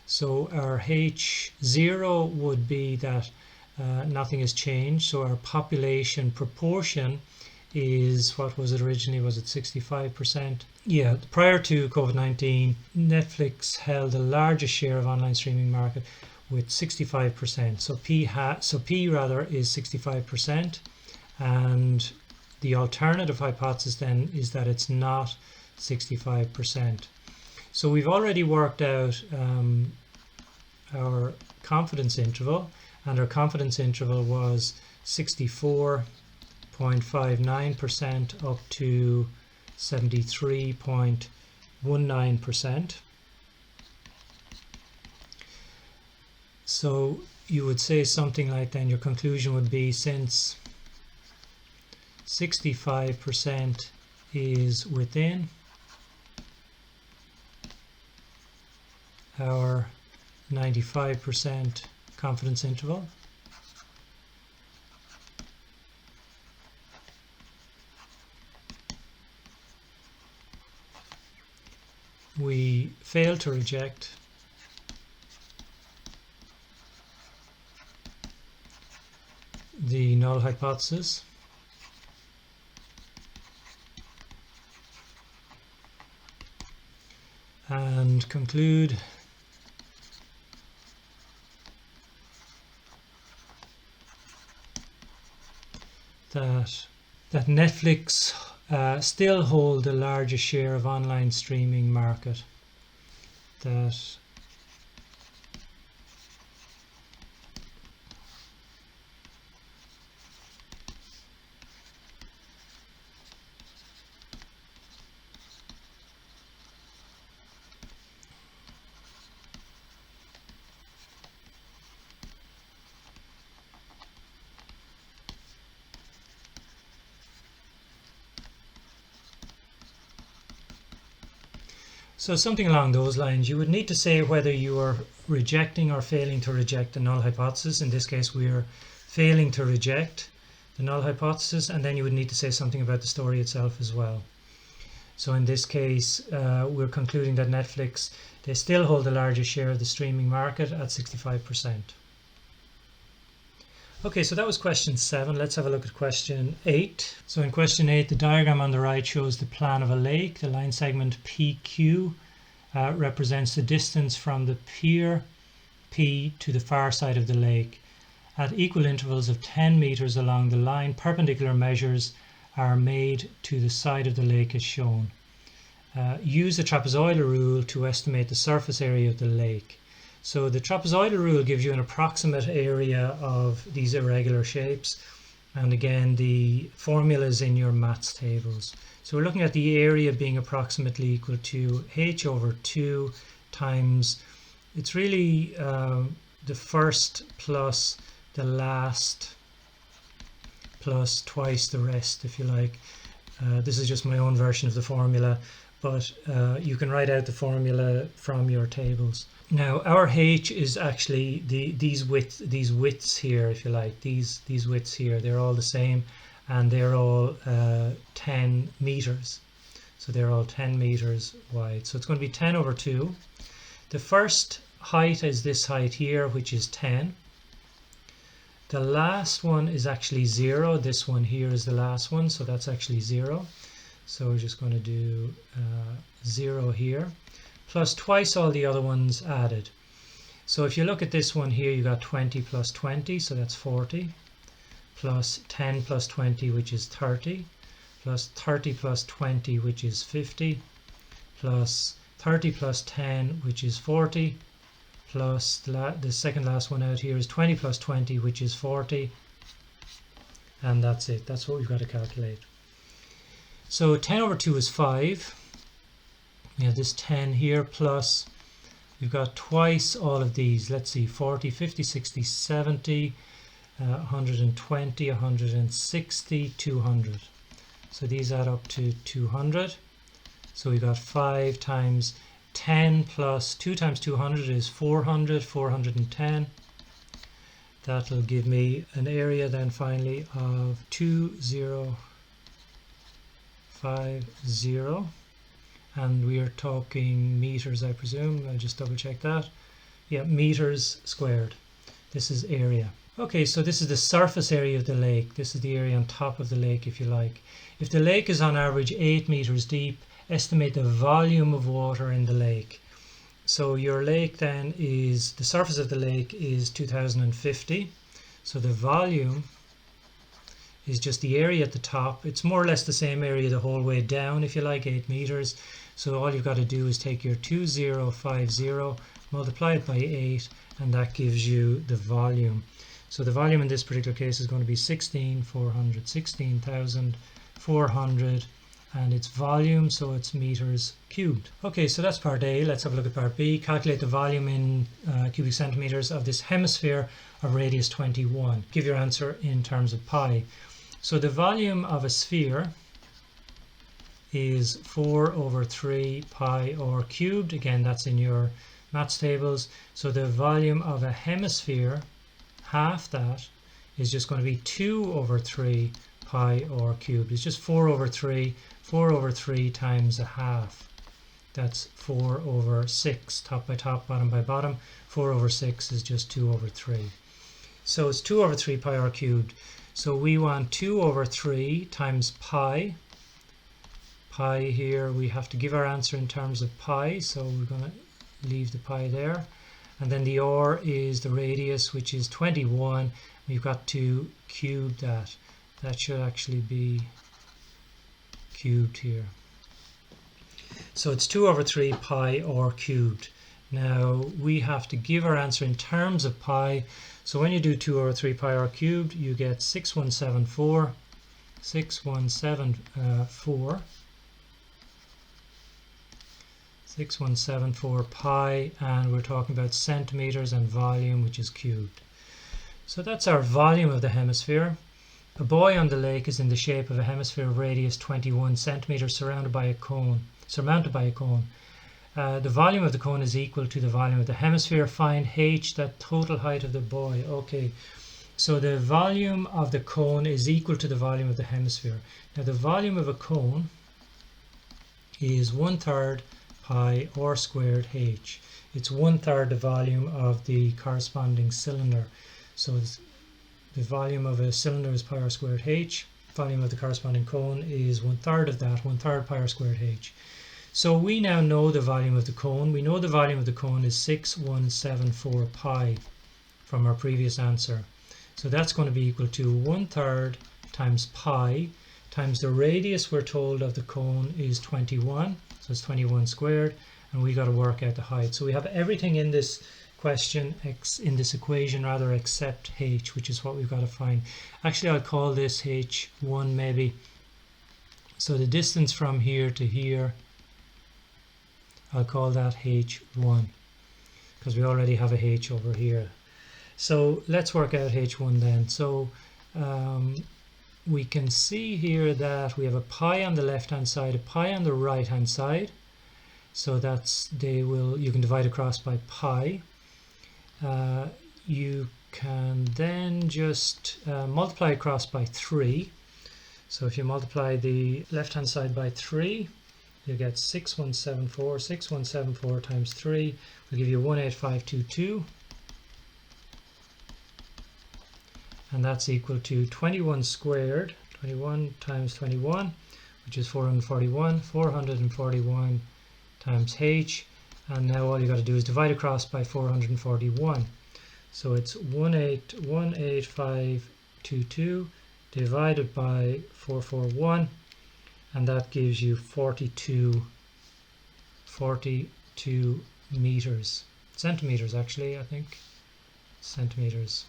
So our H0 would be that nothing has changed. So our population proportion is, what was it originally? Was it 65%? Yeah, prior to COVID-19, Netflix held the largest share of online streaming market with 65%. So P is 65%, and the alternative hypothesis then is that it's not 65%. So we've already worked out our confidence interval, and our confidence interval was 64.59% up to 73.19%. So you would say something like, then your conclusion would be, since 65% is within our 95% confidence interval, we fail to reject the null hypothesis and conclude that Netflix still hold the largest share of online streaming market. So something along those lines. You would need to say whether you are rejecting or failing to reject the null hypothesis. In this case, we are failing to reject the null hypothesis, and then you would need to say something about the story itself as well. So in this case, we're concluding that Netflix, they still hold the largest share of the streaming market at 65%. Okay, so that was question 7. Let's have a look at question 8. So in question 8, the diagram on the right shows the plan of a lake. The line segment PQ represents the distance from the pier P to the far side of the lake. At equal intervals of 10 meters along the line, perpendicular measures are made to the side of the lake as shown. Use the trapezoidal rule to estimate the surface area of the lake. So the trapezoidal rule gives you an approximate area of these irregular shapes, and again the formula is in your maths tables. So we're looking at the area being approximately equal to h over 2 times, it's really the first plus the last plus twice the rest, if you like. This is just my own version of the formula, but you can write out the formula from your tables. Now our h is actually these widths here, if you like, these widths here, they're all the same, and they're all 10 meters. So they're all 10 meters wide. So it's going to be 10 over 2. The first height is this height here, which is 10. The last one is actually 0. This one here is the last one, so that's actually 0. So we're just going to do 0 here, plus twice all the other ones added. So if you look at this one here, you got 20 plus 20, so that's 40, plus 10 plus 20, which is 30, plus 30 plus 20, which is 50, plus 30 plus 10, which is 40, plus the second last one out here is 20 plus 20, which is 40, and that's it. That's what we've got to calculate. So 10 over 2 is 5. We have this 10 here, plus we've got twice all of these. Let's see, 40, 50, 60, 70, 120, 160, 200. So these add up to 200. So we've got 5 times 10 plus 2 times 200 is 400, 410. That'll give me an area then finally of 2050, and we are talking meters, I presume. I'll just double check that. Yeah, meters squared. This is area. Okay, so this is the surface area of the lake. This is the area on top of the lake, if you like. If the lake is on average 8 meters deep, estimate the volume of water in the lake. So your lake then is, the surface of the lake is 2050. So the volume is just the area at the top. It's more or less the same area the whole way down, if you like, 8 meters. So all you've got to do is take your 2050, multiply it by 8, and that gives you the volume. So the volume in this particular case is going to be 16,400, and it's volume, so it's meters cubed. Okay, so that's part A. Let's have a look at part B. Calculate the volume in cubic centimeters of this hemisphere of radius 21. Give your answer in terms of pi. So the volume of a sphere is 4 over 3 pi r cubed. Again, that's in your maths tables. So the volume of a hemisphere, half that, is just going to be 2 over 3 pi r cubed. It's just 4 over 3. 4 over 3 times a half. That's 4 over 6. Top by top, bottom by bottom. 4 over 6 is just 2 over 3. So it's 2 over 3 pi r cubed. So we want 2 over 3 times pi. Pi here, we have to give our answer in terms of pi, so we're going to leave the pi there. And then the r is the radius, which is 21. We've got to cube that. That should actually be cubed here. So it's 2 over 3 pi r cubed. Now we have to give our answer in terms of pi. So when you do 2 over 3 pi r cubed, you get 6174. 6174 pi, and we're talking about centimeters and volume, which is cubed. So that's our volume of the hemisphere. A buoy on the lake is in the shape of a hemisphere of radius 21 centimeters surrounded by a cone. The volume of the cone is equal to the volume of the hemisphere. Find h, the total height of the buoy. Okay, so the volume of the cone is equal to the volume of the hemisphere. Now the volume of a cone is 1/3 pi r squared h. It's 1/3 the volume of the corresponding cylinder. So The volume of a cylinder is pi r squared h. Volume of the corresponding cone is 1/3 of that, 1/3 pi r squared h. So we now know the volume of the cone. We know the volume of the cone is 6174 pi from our previous answer. So that's going to be equal to 1/3 times pi times the radius we're told of the cone is 21. So it's 21 squared, and we got to work out the height. So we have everything in this question, in this equation rather, except h, which is what we've got to find. Actually, I'll call this h1 maybe. So the distance from here to here, I'll call that h1 because we already have a h over here. So let's work out h1 then. So we can see here that we have a pi on the left hand side, a pi on the right hand side. So that's you can divide across by pi. You can then just multiply across by 3. So if you multiply the left hand side by 3, you get 6174. 6174 times 3 will give you 18522. And that's equal to 21 squared, 21 times 21, which is 441, 441 times h, and now all you got to do is divide across by 441. So it's 18522 divided by 441, and that gives you 42 meters, centimeters actually, I think, centimeters.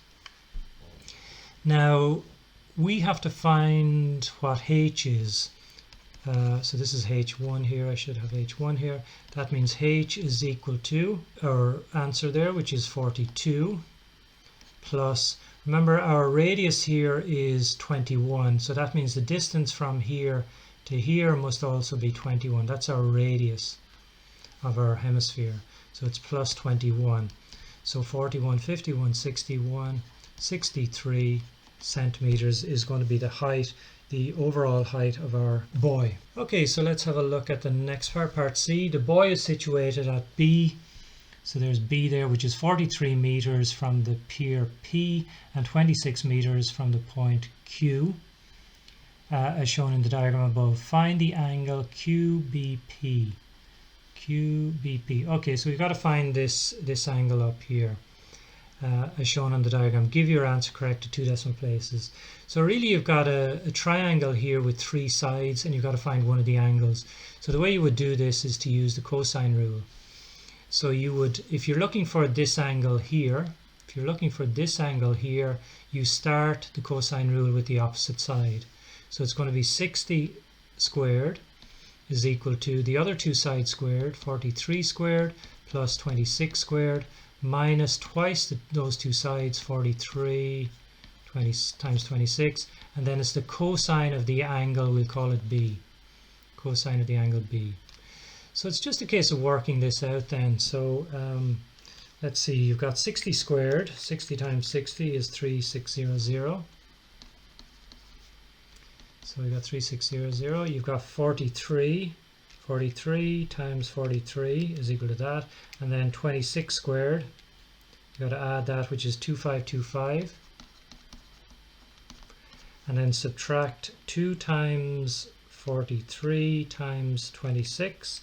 Now we have to find what h is. So this is h1 here. I should have h1 here. That means h is equal to our answer there, which is 42, plus, remember our radius here is 21, so that means the distance from here to here must also be 21. That's our radius of our hemisphere. So it's plus 21. So 41, 51, 61, 63 centimeters is going to be the height, the overall height of our buoy. Okay, so let's have a look at the next part, part C. The buoy is situated at B. So there's B there, which is 43 meters from the pier P and 26 meters from the point Q, as shown in the diagram above. Find the angle QBP. QBP. Okay, so we've got to find this angle up here. As shown on the diagram. Give your answer correct to 2 decimal places. So really you've got a triangle here with 3 sides, and you've got to find one of the angles. So the way you would do this is to use the cosine rule. So you would, if you're looking for this angle here, you start the cosine rule with the opposite side. So it's going to be 60 squared is equal to the other 2 sides squared, 43 squared plus 26 squared, minus twice those 2 sides, 43 times 26, and then it's the cosine of the angle, we'll call it B, cosine of the angle B. So it's just a case of working this out then. So let's see, you've got 60 squared, 60 times 60 is 3600. So we've got 3600, you've got 43 times 43 is equal to that, and then 26 squared, you've got to add that, which is 2525, and then subtract 2 times 43 times 26,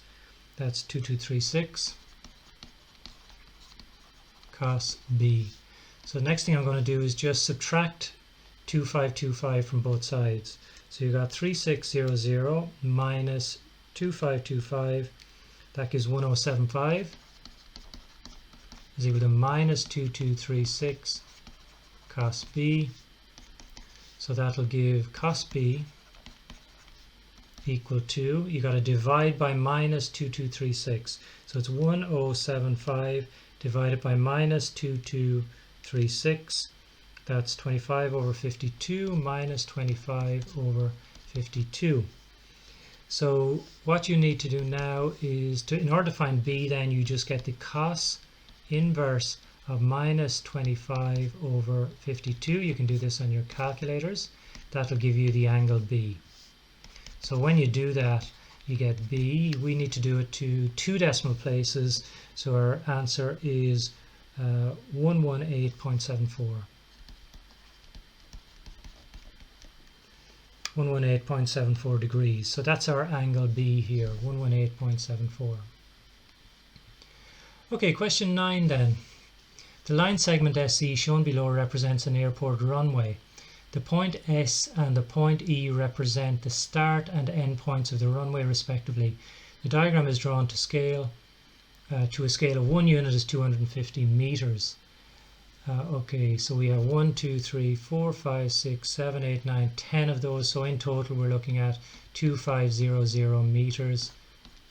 that's 2236, cos B. So the next thing I'm going to do is just subtract 2525 from both sides. So you got 3600 minus 2525, that gives 1075, is equal to minus 2236 cos B. So that'll give cos B equal to, you got to divide by minus 2236. So it's 1075 divided by minus 2236. That's 25 over 52 minus 25 over 52. So what you need to do now is, in order to find B, then you just get the cos inverse of minus 25 over 52. You can do this on your calculators. That'll give you the angle B. So when you do that, you get B. We need to do it to 2 decimal places. So our answer is 118.74. 118.74 degrees. So that's our angle B here, 118.74. Okay, question 9 then. The line segment SE shown below represents an airport runway. The point S and the point E represent the start and end points of the runway respectively. The diagram is drawn to a scale of 1 unit is 250 meters. Okay, so we have 1, 2, 3, 4, 5, 6, 7, 8, 9, 10 of those. So in total we're looking at 2500 meters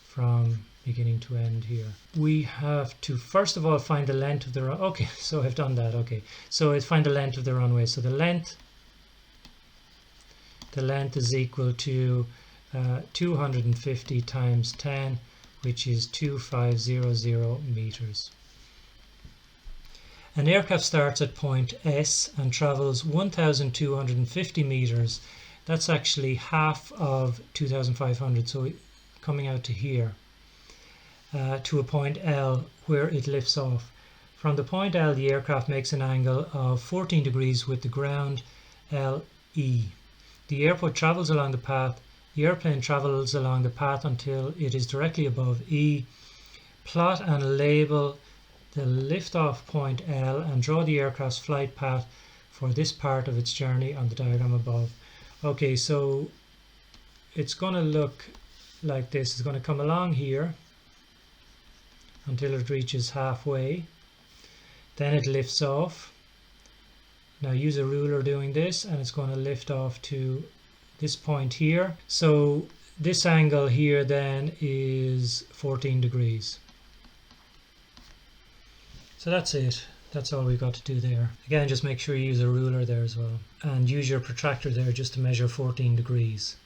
from beginning to end here. We have to first of all find the length of the runway. Okay, so I've done that. Okay, so let's find the length of the runway. So the length is equal to 250 times 10, which is 2500 meters. An aircraft starts at point S and travels 1250 meters. That's actually half of 2500, so coming out to here, to a point L where it lifts off. From the point L, the aircraft makes an angle of 14 degrees with the ground LE. The airplane travels along the path until it is directly above E. Plot and label the liftoff point L and draw the aircraft's flight path for this part of its journey on the diagram above. Okay, so it's going to look like this. It's going to come along here until it reaches halfway. Then it lifts off. Now use a ruler doing this, and it's going to lift off to this point here. So this angle here then is 14 degrees. So that's it. That's all we've got to do there. Again, just make sure you use a ruler there as well. And use your protractor there just to measure 14 degrees.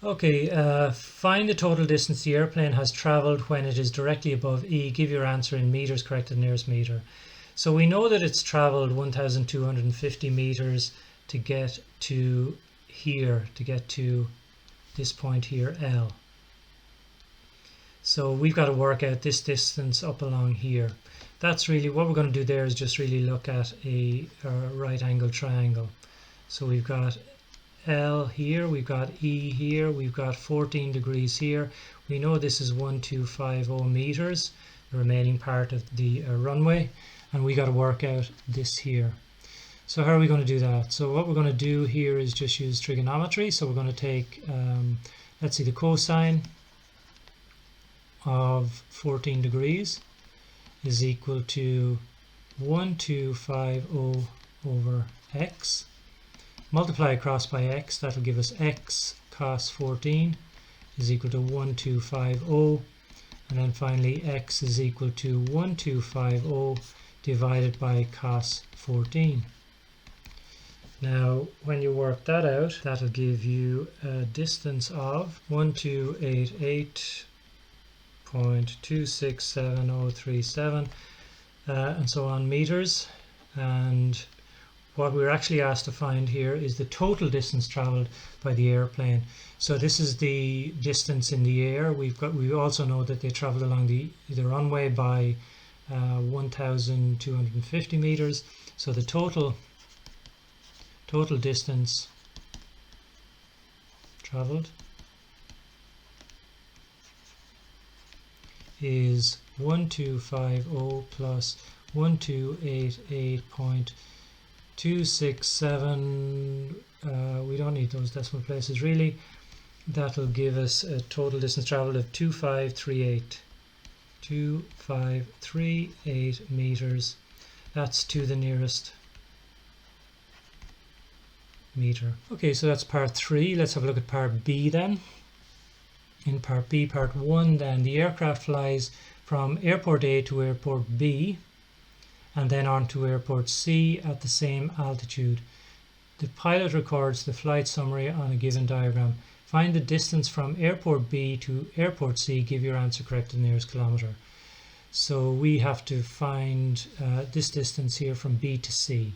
Okay, find the total distance the airplane has traveled when it is directly above E. Give your answer in meters, correct to the nearest meter. So we know that it's traveled 1250 meters to get to here, to get to this point here, L. So we've got to work out this distance up along here. That's really what we're going to do there, is just really look at a right angle triangle. So we've got L here, we've got E here, we've got 14 degrees here. We know this is 1250 meters, the remaining part of the runway, and we got to work out this here. So how are we going to do that? So what we're going to do here is just use trigonometry. So we're going to take, let's see, the cosine of 14 degrees is equal to 1250 over x. Multiply across by x, that will give us x cos 14 is equal to 1250, and then finally x is equal to 1250 divided by cos 14. Now when you work that out, that will give you a distance of 1288.267037 and so on meters. And what we're actually asked to find here is the total distance traveled by the airplane. So this is the distance in the air. We also know that they traveled along the runway by 1250 meters. So the total distance traveled is 1250 plus 1288.267. We don't need those decimal places really. That'll give us a total distance traveled of 2538 meters. That's to the nearest meter. Okay, so that's part 3. Let's have a look at part B then. In part B, part 1 then, the aircraft flies from airport A to airport B and then on to airport C at the same altitude. The pilot records the flight summary on a given diagram. Find the distance from airport B to airport C. Give your answer correct to the nearest kilometer. So we have to find this distance here from B to C.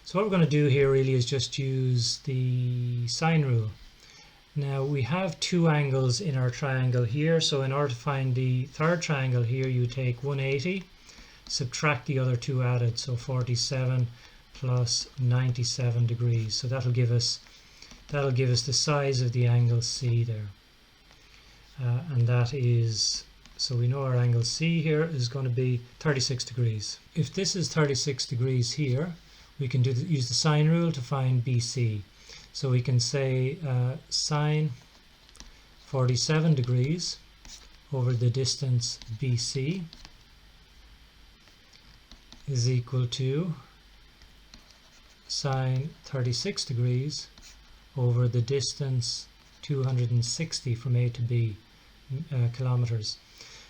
So what we're going to do here really is just use the sine rule. Now we have two angles in our triangle here, so in order to find the third triangle here, you take 180, subtract the other two added, so 47 plus 97 degrees. So that'll give us the size of the angle C there. And that is, so we know our angle C here is going to be 36 degrees. If this is 36 degrees here, we can use the sine rule to find BC. So we can say sine 47 degrees over the distance BC is equal to sine 36 degrees over the distance 260 from A to B kilometers.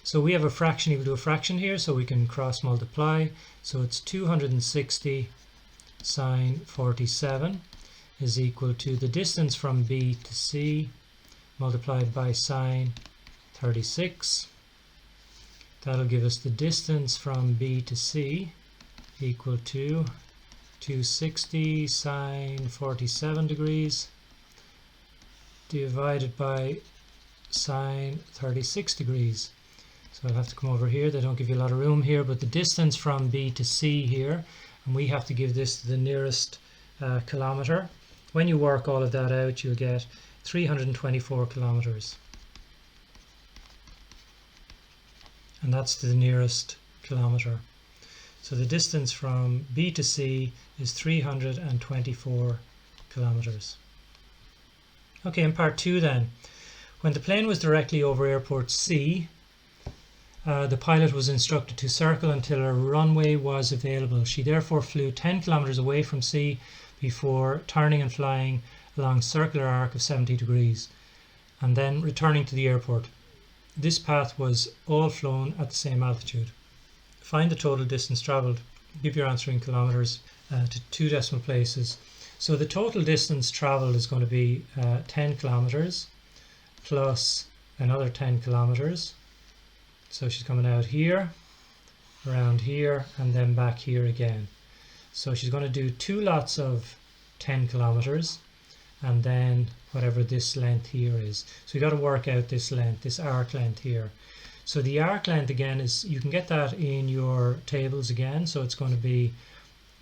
So we have a fraction equal to a fraction here, so we can cross multiply. So it's 260 sine 47 is equal to the distance from B to C multiplied by sine 36. That'll give us the distance from B to C equal to 260 sine 47 degrees divided by sine 36 degrees. So I'll have to come over here. They don't give you a lot of room here, but the distance from B to C here, and we have to give this to the nearest kilometer. When you work all of that out, you'll get 324 kilometers. And that's to the nearest kilometer. So the distance from B to C is 324 kilometers. Okay, in part 2 then. When the plane was directly over airport C, the pilot was instructed to circle until a runway was available. She therefore flew 10 kilometers away from C before turning and flying along a circular arc of 70 degrees and then returning to the airport. This path was all flown at the same altitude. Find the total distance travelled. Give your answer in kilometers to 2 decimal places. So the total distance travelled is going to be 10 kilometers plus another 10 kilometers. So she's coming out here, around here, and then back here again. So she's going to do 2 lots of 10 kilometers and then whatever this length here is. So you got to work out this length, this arc length here. So the arc length again is, you can get that in your tables again. So it's going to be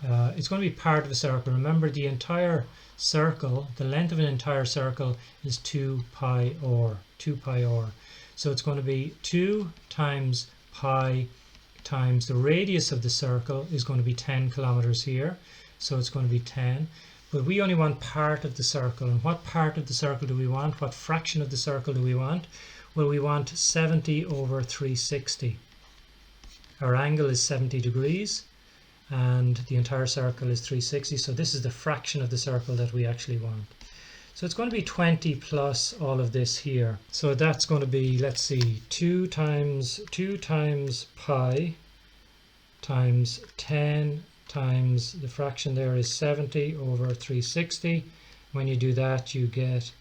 part of a circle. Remember, the entire circle, the length of an entire circle is 2 pi r. So it's going to be 2 times pi times the radius of the circle is going to be 10 kilometers here. So it's going to be 10. But we only want part of the circle. And what part of the circle do we want? What fraction of the circle do we want? Well, we want 70 over 360. Our angle is 70 degrees and the entire circle is 360. So this is the fraction of the circle that we actually want. So it's going to be 20 plus all of this here. So that's going to be, let's see, 2 times pi times 10 times the fraction there is 70 over 360. When you do that, you get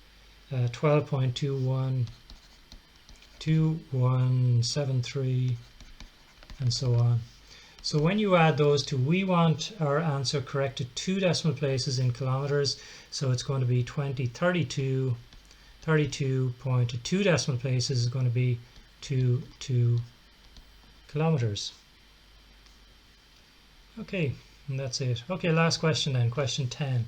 12.2173 and so on. So when you add those two, we want our answer corrected 2 decimal places in kilometers. So it's going to be 32.2 decimal places is going to be 2 kilometers. Okay, and that's it. Okay, last question then, question 10.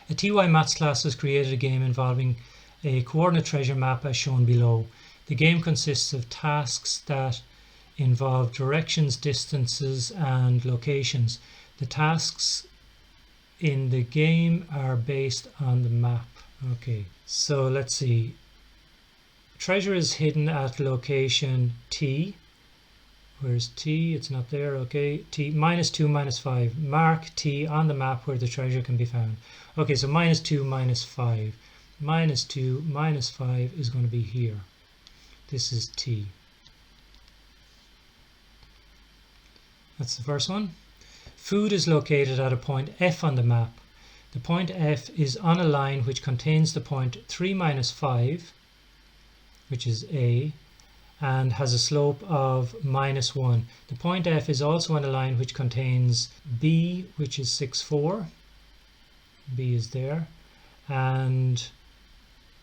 A TY Maths class has created a game involving a coordinate treasure map as shown below. The game consists of tasks that involve directions, distances, and locations. The tasks in the game are based on the map. Okay, so let's see. Treasure is hidden at location T. Where's T? It's not there. Okay, T -2 -5. Mark T on the map where the treasure can be found. Okay, so -2 -5. -2 -5 is going to be here. This is T. That's the first one. Food is located at a point F on the map. The point F is on a line which contains the point 3 -5, which is A, and has a slope of -1. The point F is also on a line which contains B, which is 6, 4. B is there, and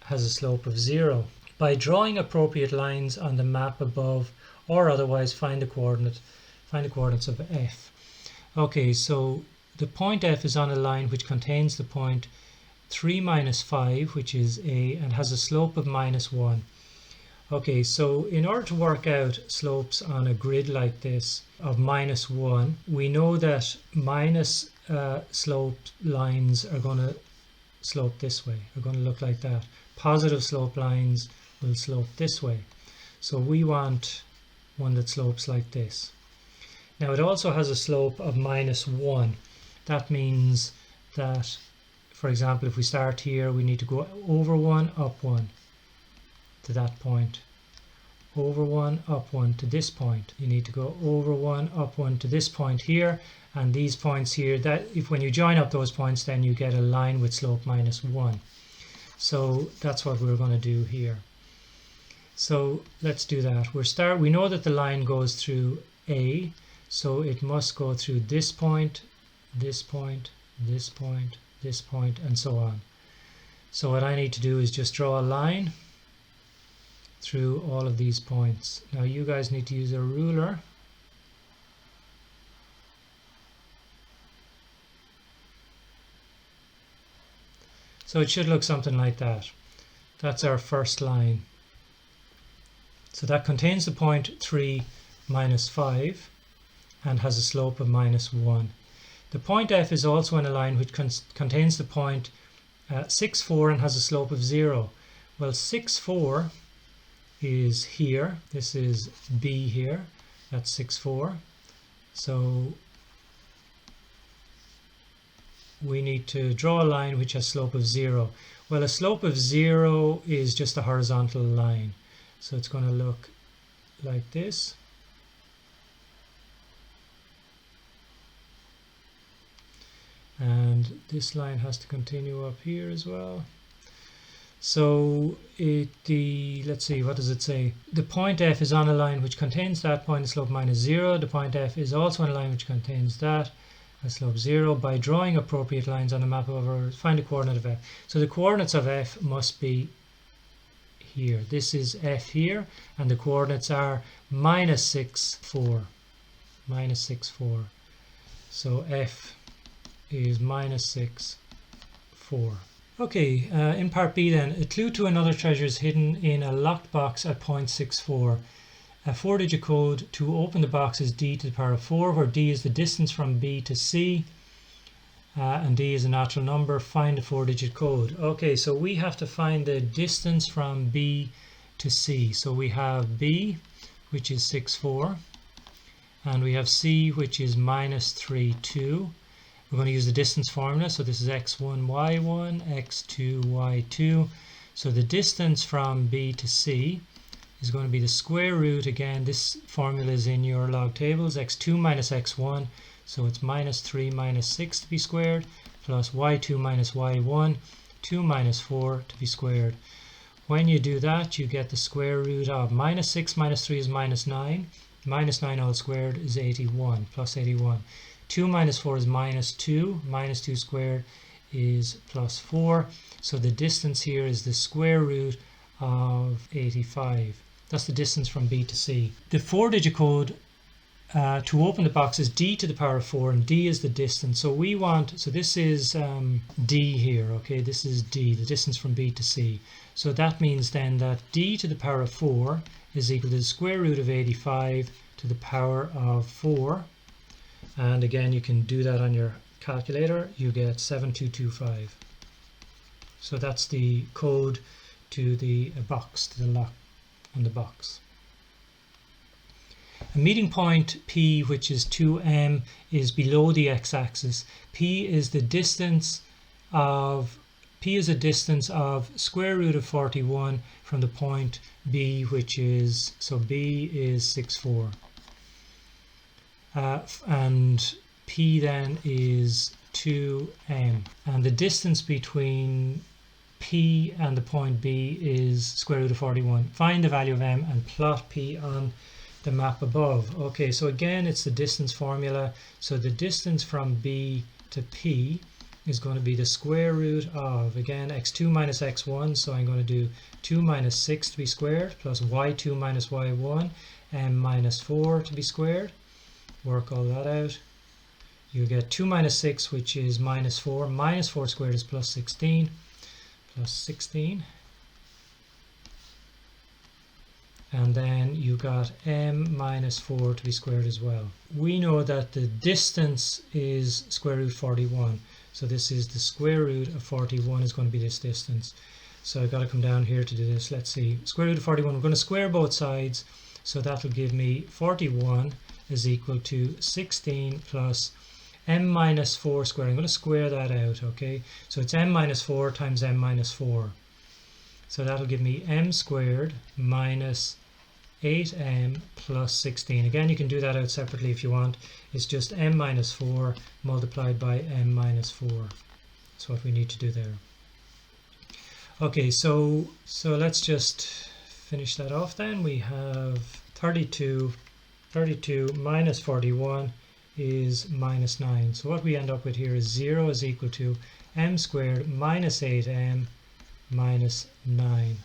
has a slope of 0. By drawing appropriate lines on the map above or otherwise find the coordinates of F. Okay, so the point F is on a line which contains the point 3 minus 5, which is A, and has a slope of minus 1. Okay, so in order to work out slopes on a grid like this of minus 1, we know that minus slope lines are going to slope this way, are going to look like that. Positive slope lines will slope this way. So we want one that slopes like this. Now it also has a slope of minus 1. That means that, for example, if we start here, we need to go over 1, up 1 to that point. Over 1, up 1 to this point. You need to go over 1, up 1 to this point here, and these points here, that if when you join up those points, then you get a line with slope minus 1. So that's what we're going to do here. So let's do that. We know that the line goes through A, so it must go through this point, this point, this point, this point, and so on. So what I need to do is just draw a line through all of these points. Now you guys need to use a ruler. So it should look something like that. That's our first line. So that contains the point 3 minus 5 and has a slope of minus 1. The point F is also in a line which contains the point 6, 4 and has a slope of 0. Well, 6, 4 is here. This is B here. That's 6, 4. So we need to draw a line which has slope of 0. Well, a slope of 0 is just a horizontal line. So it's going to look like this. And this line has to continue up here as well. So let's see, what does it say? The point F is on a line which contains that point, the slope minus 0. The point F is also on a line which contains that, a slope 0. By drawing appropriate lines on the map of our, find the coordinate of F. So the coordinates of F must be here. This is F here, and the coordinates are minus 6, 4. Minus 6, 4. So F is minus 6, 4. Okay, in part B then, a clue to another treasure is hidden in a locked box at point 64. A 4-digit code to open the box is d to the power of 4, where d is the distance from B to C, and d is a natural number. Find the 4-digit code. Okay, so we have to find the distance from B to C. So we have B, which is 6, 4, and we have C, which is minus 3, 2. We're going to use the distance formula. So this is x1, y1, x2, y2. So the distance from B to C is going to be the square root. Again, this formula is in your log tables. x2 minus x1. So it's minus 3 minus 6 to be squared, plus y2 minus y1, 2 minus 4 to be squared. When you do that, you get the square root of minus 6 minus 3 is minus 9. Minus 9 all squared is 81, plus 81. 2 minus 4 is minus 2. Minus 2 squared is plus 4. So the distance here is the square root of 85. That's the distance from B to C. The 4-digit code to open the box is d to the power of 4, and d is the distance. So we want, so this is d here, okay? This is d, the distance from B to C. So that means then that d to the power of 4 is equal to the square root of 85 to the power of 4. And again, you can do that on your calculator. You get 7225. So that's the code to the box, to the lock on the box. A meeting point P, which is 2m, is below the x-axis. P is the distance of square root of 41 from the point B, which is, so B is 6, 4. And P then is 2m, and the distance between P and the point B is square root of 41. Find the value of m and plot P on the map above. Okay, so again it's the distance formula. So the distance from B to P is going to be the square root of, again, x2 minus x1, so I'm going to do 2 minus 6 to be squared, plus y2 minus y1, and minus 4 to be squared. Work all that out. You get 2 minus 6, which is minus 4. Minus 4 squared is plus 16. Plus 16. And then you got m minus 4 to be squared as well. We know that the distance is square root 41. So this is the square root of 41 is going to be this distance. So I've got to come down here to do this. Let's see. Square root of 41. We're going to square both sides. So that will give me 41 is equal to 16 plus m minus 4 squared. I'm going to square that out, okay? So it's m minus 4 times m minus 4. So that'll give me m squared minus 8m plus 16. Again, you can do that out separately if you want. It's just m minus 4 multiplied by m minus 4. That's what we need to do there. Okay, so let's just finish that off then. We have 32 minus 41 is minus 9. So what we end up with here is 0 is equal to m squared minus 8m minus 9.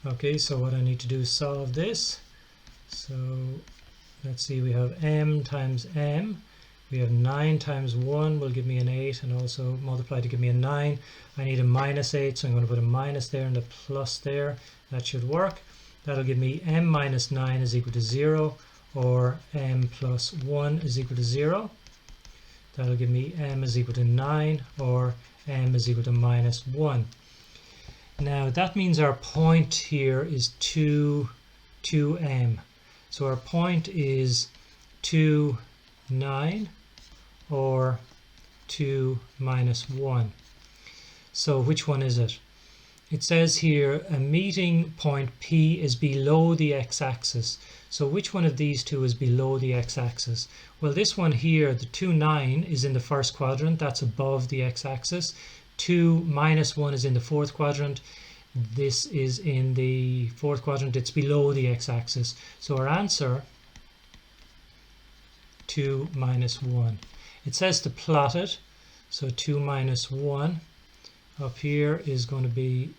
Okay, so what I need to do is solve this. So let's see, we have m times m. We have 9 times 1 will give me an 8, and also multiply to give me a 9. I need a minus 8, so I'm going to put a minus there and a plus there. That should work. That'll give me m minus 9 is equal to 0, or m plus 1 is equal to 0. That'll give me m is equal to 9, or m is equal to minus 1. Now that means our point here is 2m. So our point is 2, 9, or 2 minus 1. So which one is it? It says here a meeting point P is below the x-axis. So which one of these two is below the x-axis? Well, this one here, the 2, 9, is in the first quadrant. That's above the x-axis. 2 minus 1 is in the fourth quadrant. This is in the fourth quadrant. It's below the x-axis. So our answer, 2 minus 1. It says to plot it. So 2 minus 1 up here is going to be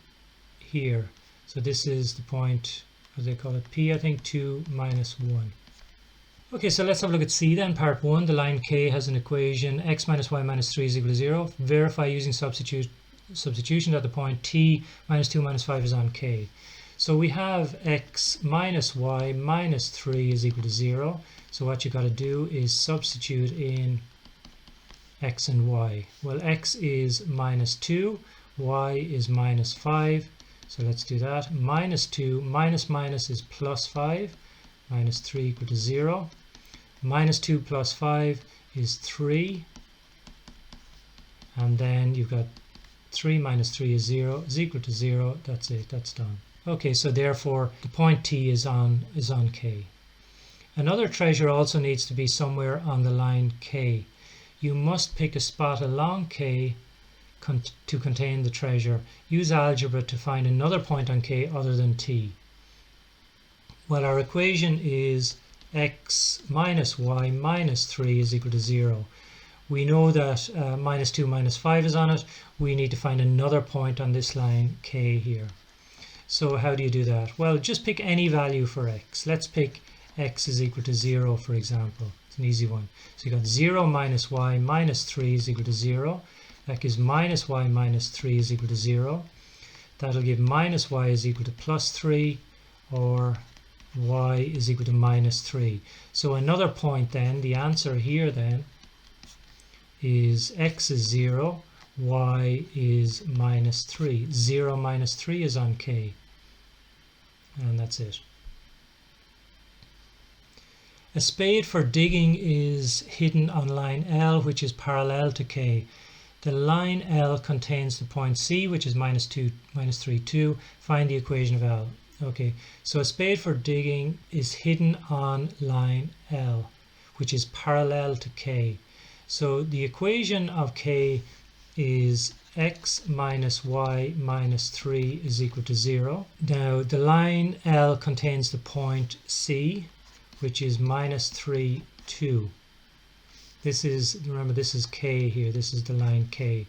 here. So this is the point, as they call it, P, I think, 2 minus 1. Okay, so let's have a look at C then, part 1. The line K has an equation x minus y minus 3 is equal to 0. Verify using substitution that the point T minus 2 minus 5 is on K. So we have x minus y minus 3 is equal to 0. So what you got to do is substitute in x and y. Well, x is minus 2, y is minus 5. So let's do that. Minus 2 minus minus is plus 5. Minus 3 equal to 0. Minus 2 plus 5 is 3. And then you've got 3 minus 3 is 0 is equal to 0. That's it. That's done. Okay, so therefore the point T is on K. Another treasure also needs to be somewhere on the line K. You must pick a spot along K to contain the treasure. Use algebra to find another point on K other than T. Well, our equation is x minus y minus 3 is equal to 0. We know that minus 2 minus 5 is on it. We need to find another point on this line K here. So how do you do that? Well, just pick any value for x. Let's pick x is equal to 0, for example. It's an easy one. So you got 0 minus y minus 3 is equal to 0. That gives minus y minus 3 is equal to 0. That'll give minus y is equal to plus 3, or y is equal to minus 3. So another point then, the answer here then, is x is 0, y is minus 3. 0 minus 3 is on K. And that's it. A spade for digging is hidden on line L, which is parallel to K. The line L contains the point C, which is minus 3, 2. Find the equation of L. Okay, so a spade for digging is hidden on line L, which is parallel to K. So the equation of K is x minus y minus 3 is equal to 0. Now the line L contains the point C, which is minus 3, 2. This is, remember, this is K here. This is the line K.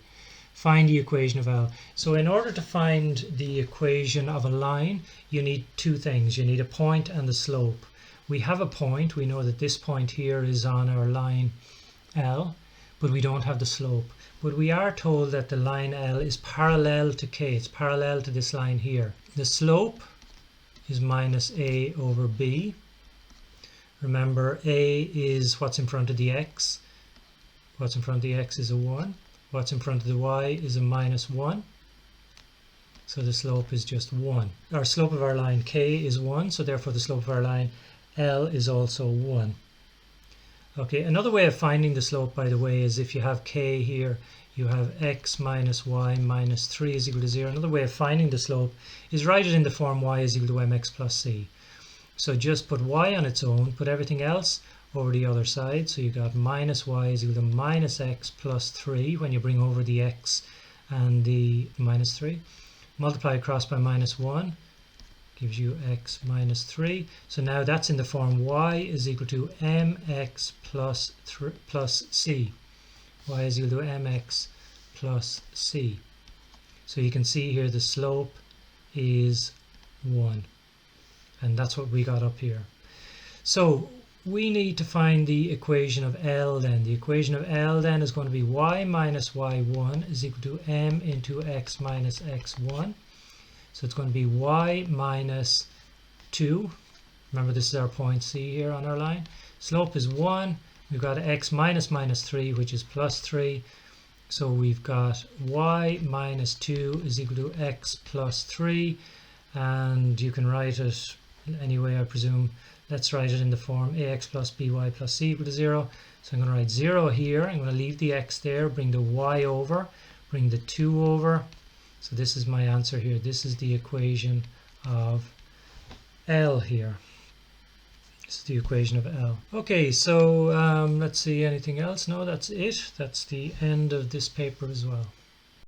Find the equation of L. So in order to find the equation of a line, you need two things. You need a point and the slope. We have a point. We know that this point here is on our line L, but we don't have the slope. But we are told that the line L is parallel to K. It's parallel to this line here. The slope is minus A over B. Remember, A is what's in front of the X. What's in front of the X is a 1. What's in front of the Y is a minus 1. So the slope is just 1. Our slope of our line K is 1, so therefore the slope of our line L is also 1. Okay, another way of finding the slope, by the way, is if you have K here, you have X minus Y minus 3 is equal to 0. Another way of finding the slope is write it in the form Y is equal to mx plus c. So just put Y on its own, put everything else over the other side. So you got minus Y is equal to minus X plus 3 when you bring over the X and the minus 3. Multiply across by minus 1 gives you X minus 3. So now that's in the form Y is equal to mx plus c. Y is equal to mx plus c. So you can see here the slope is 1. And that's what we got up here. So we need to find the equation of L then. The equation of L then is going to be y minus y1 is equal to m into x minus x1. So it's going to be y minus 2. Remember, this is our point C here on our line. Slope is 1. We've got x minus minus 3, which is plus 3. So we've got y minus 2 is equal to x plus 3. And you can write it anyway, I presume. Let's write it in the form ax plus by plus c equal to 0. So I'm going to write 0 here. I'm going to leave the x there, bring the y over, bring the 2 over. So this is my answer here. This is the equation of L here. This is the equation of L. Okay, so let's see, anything else? No, that's it. That's the end of this paper as well.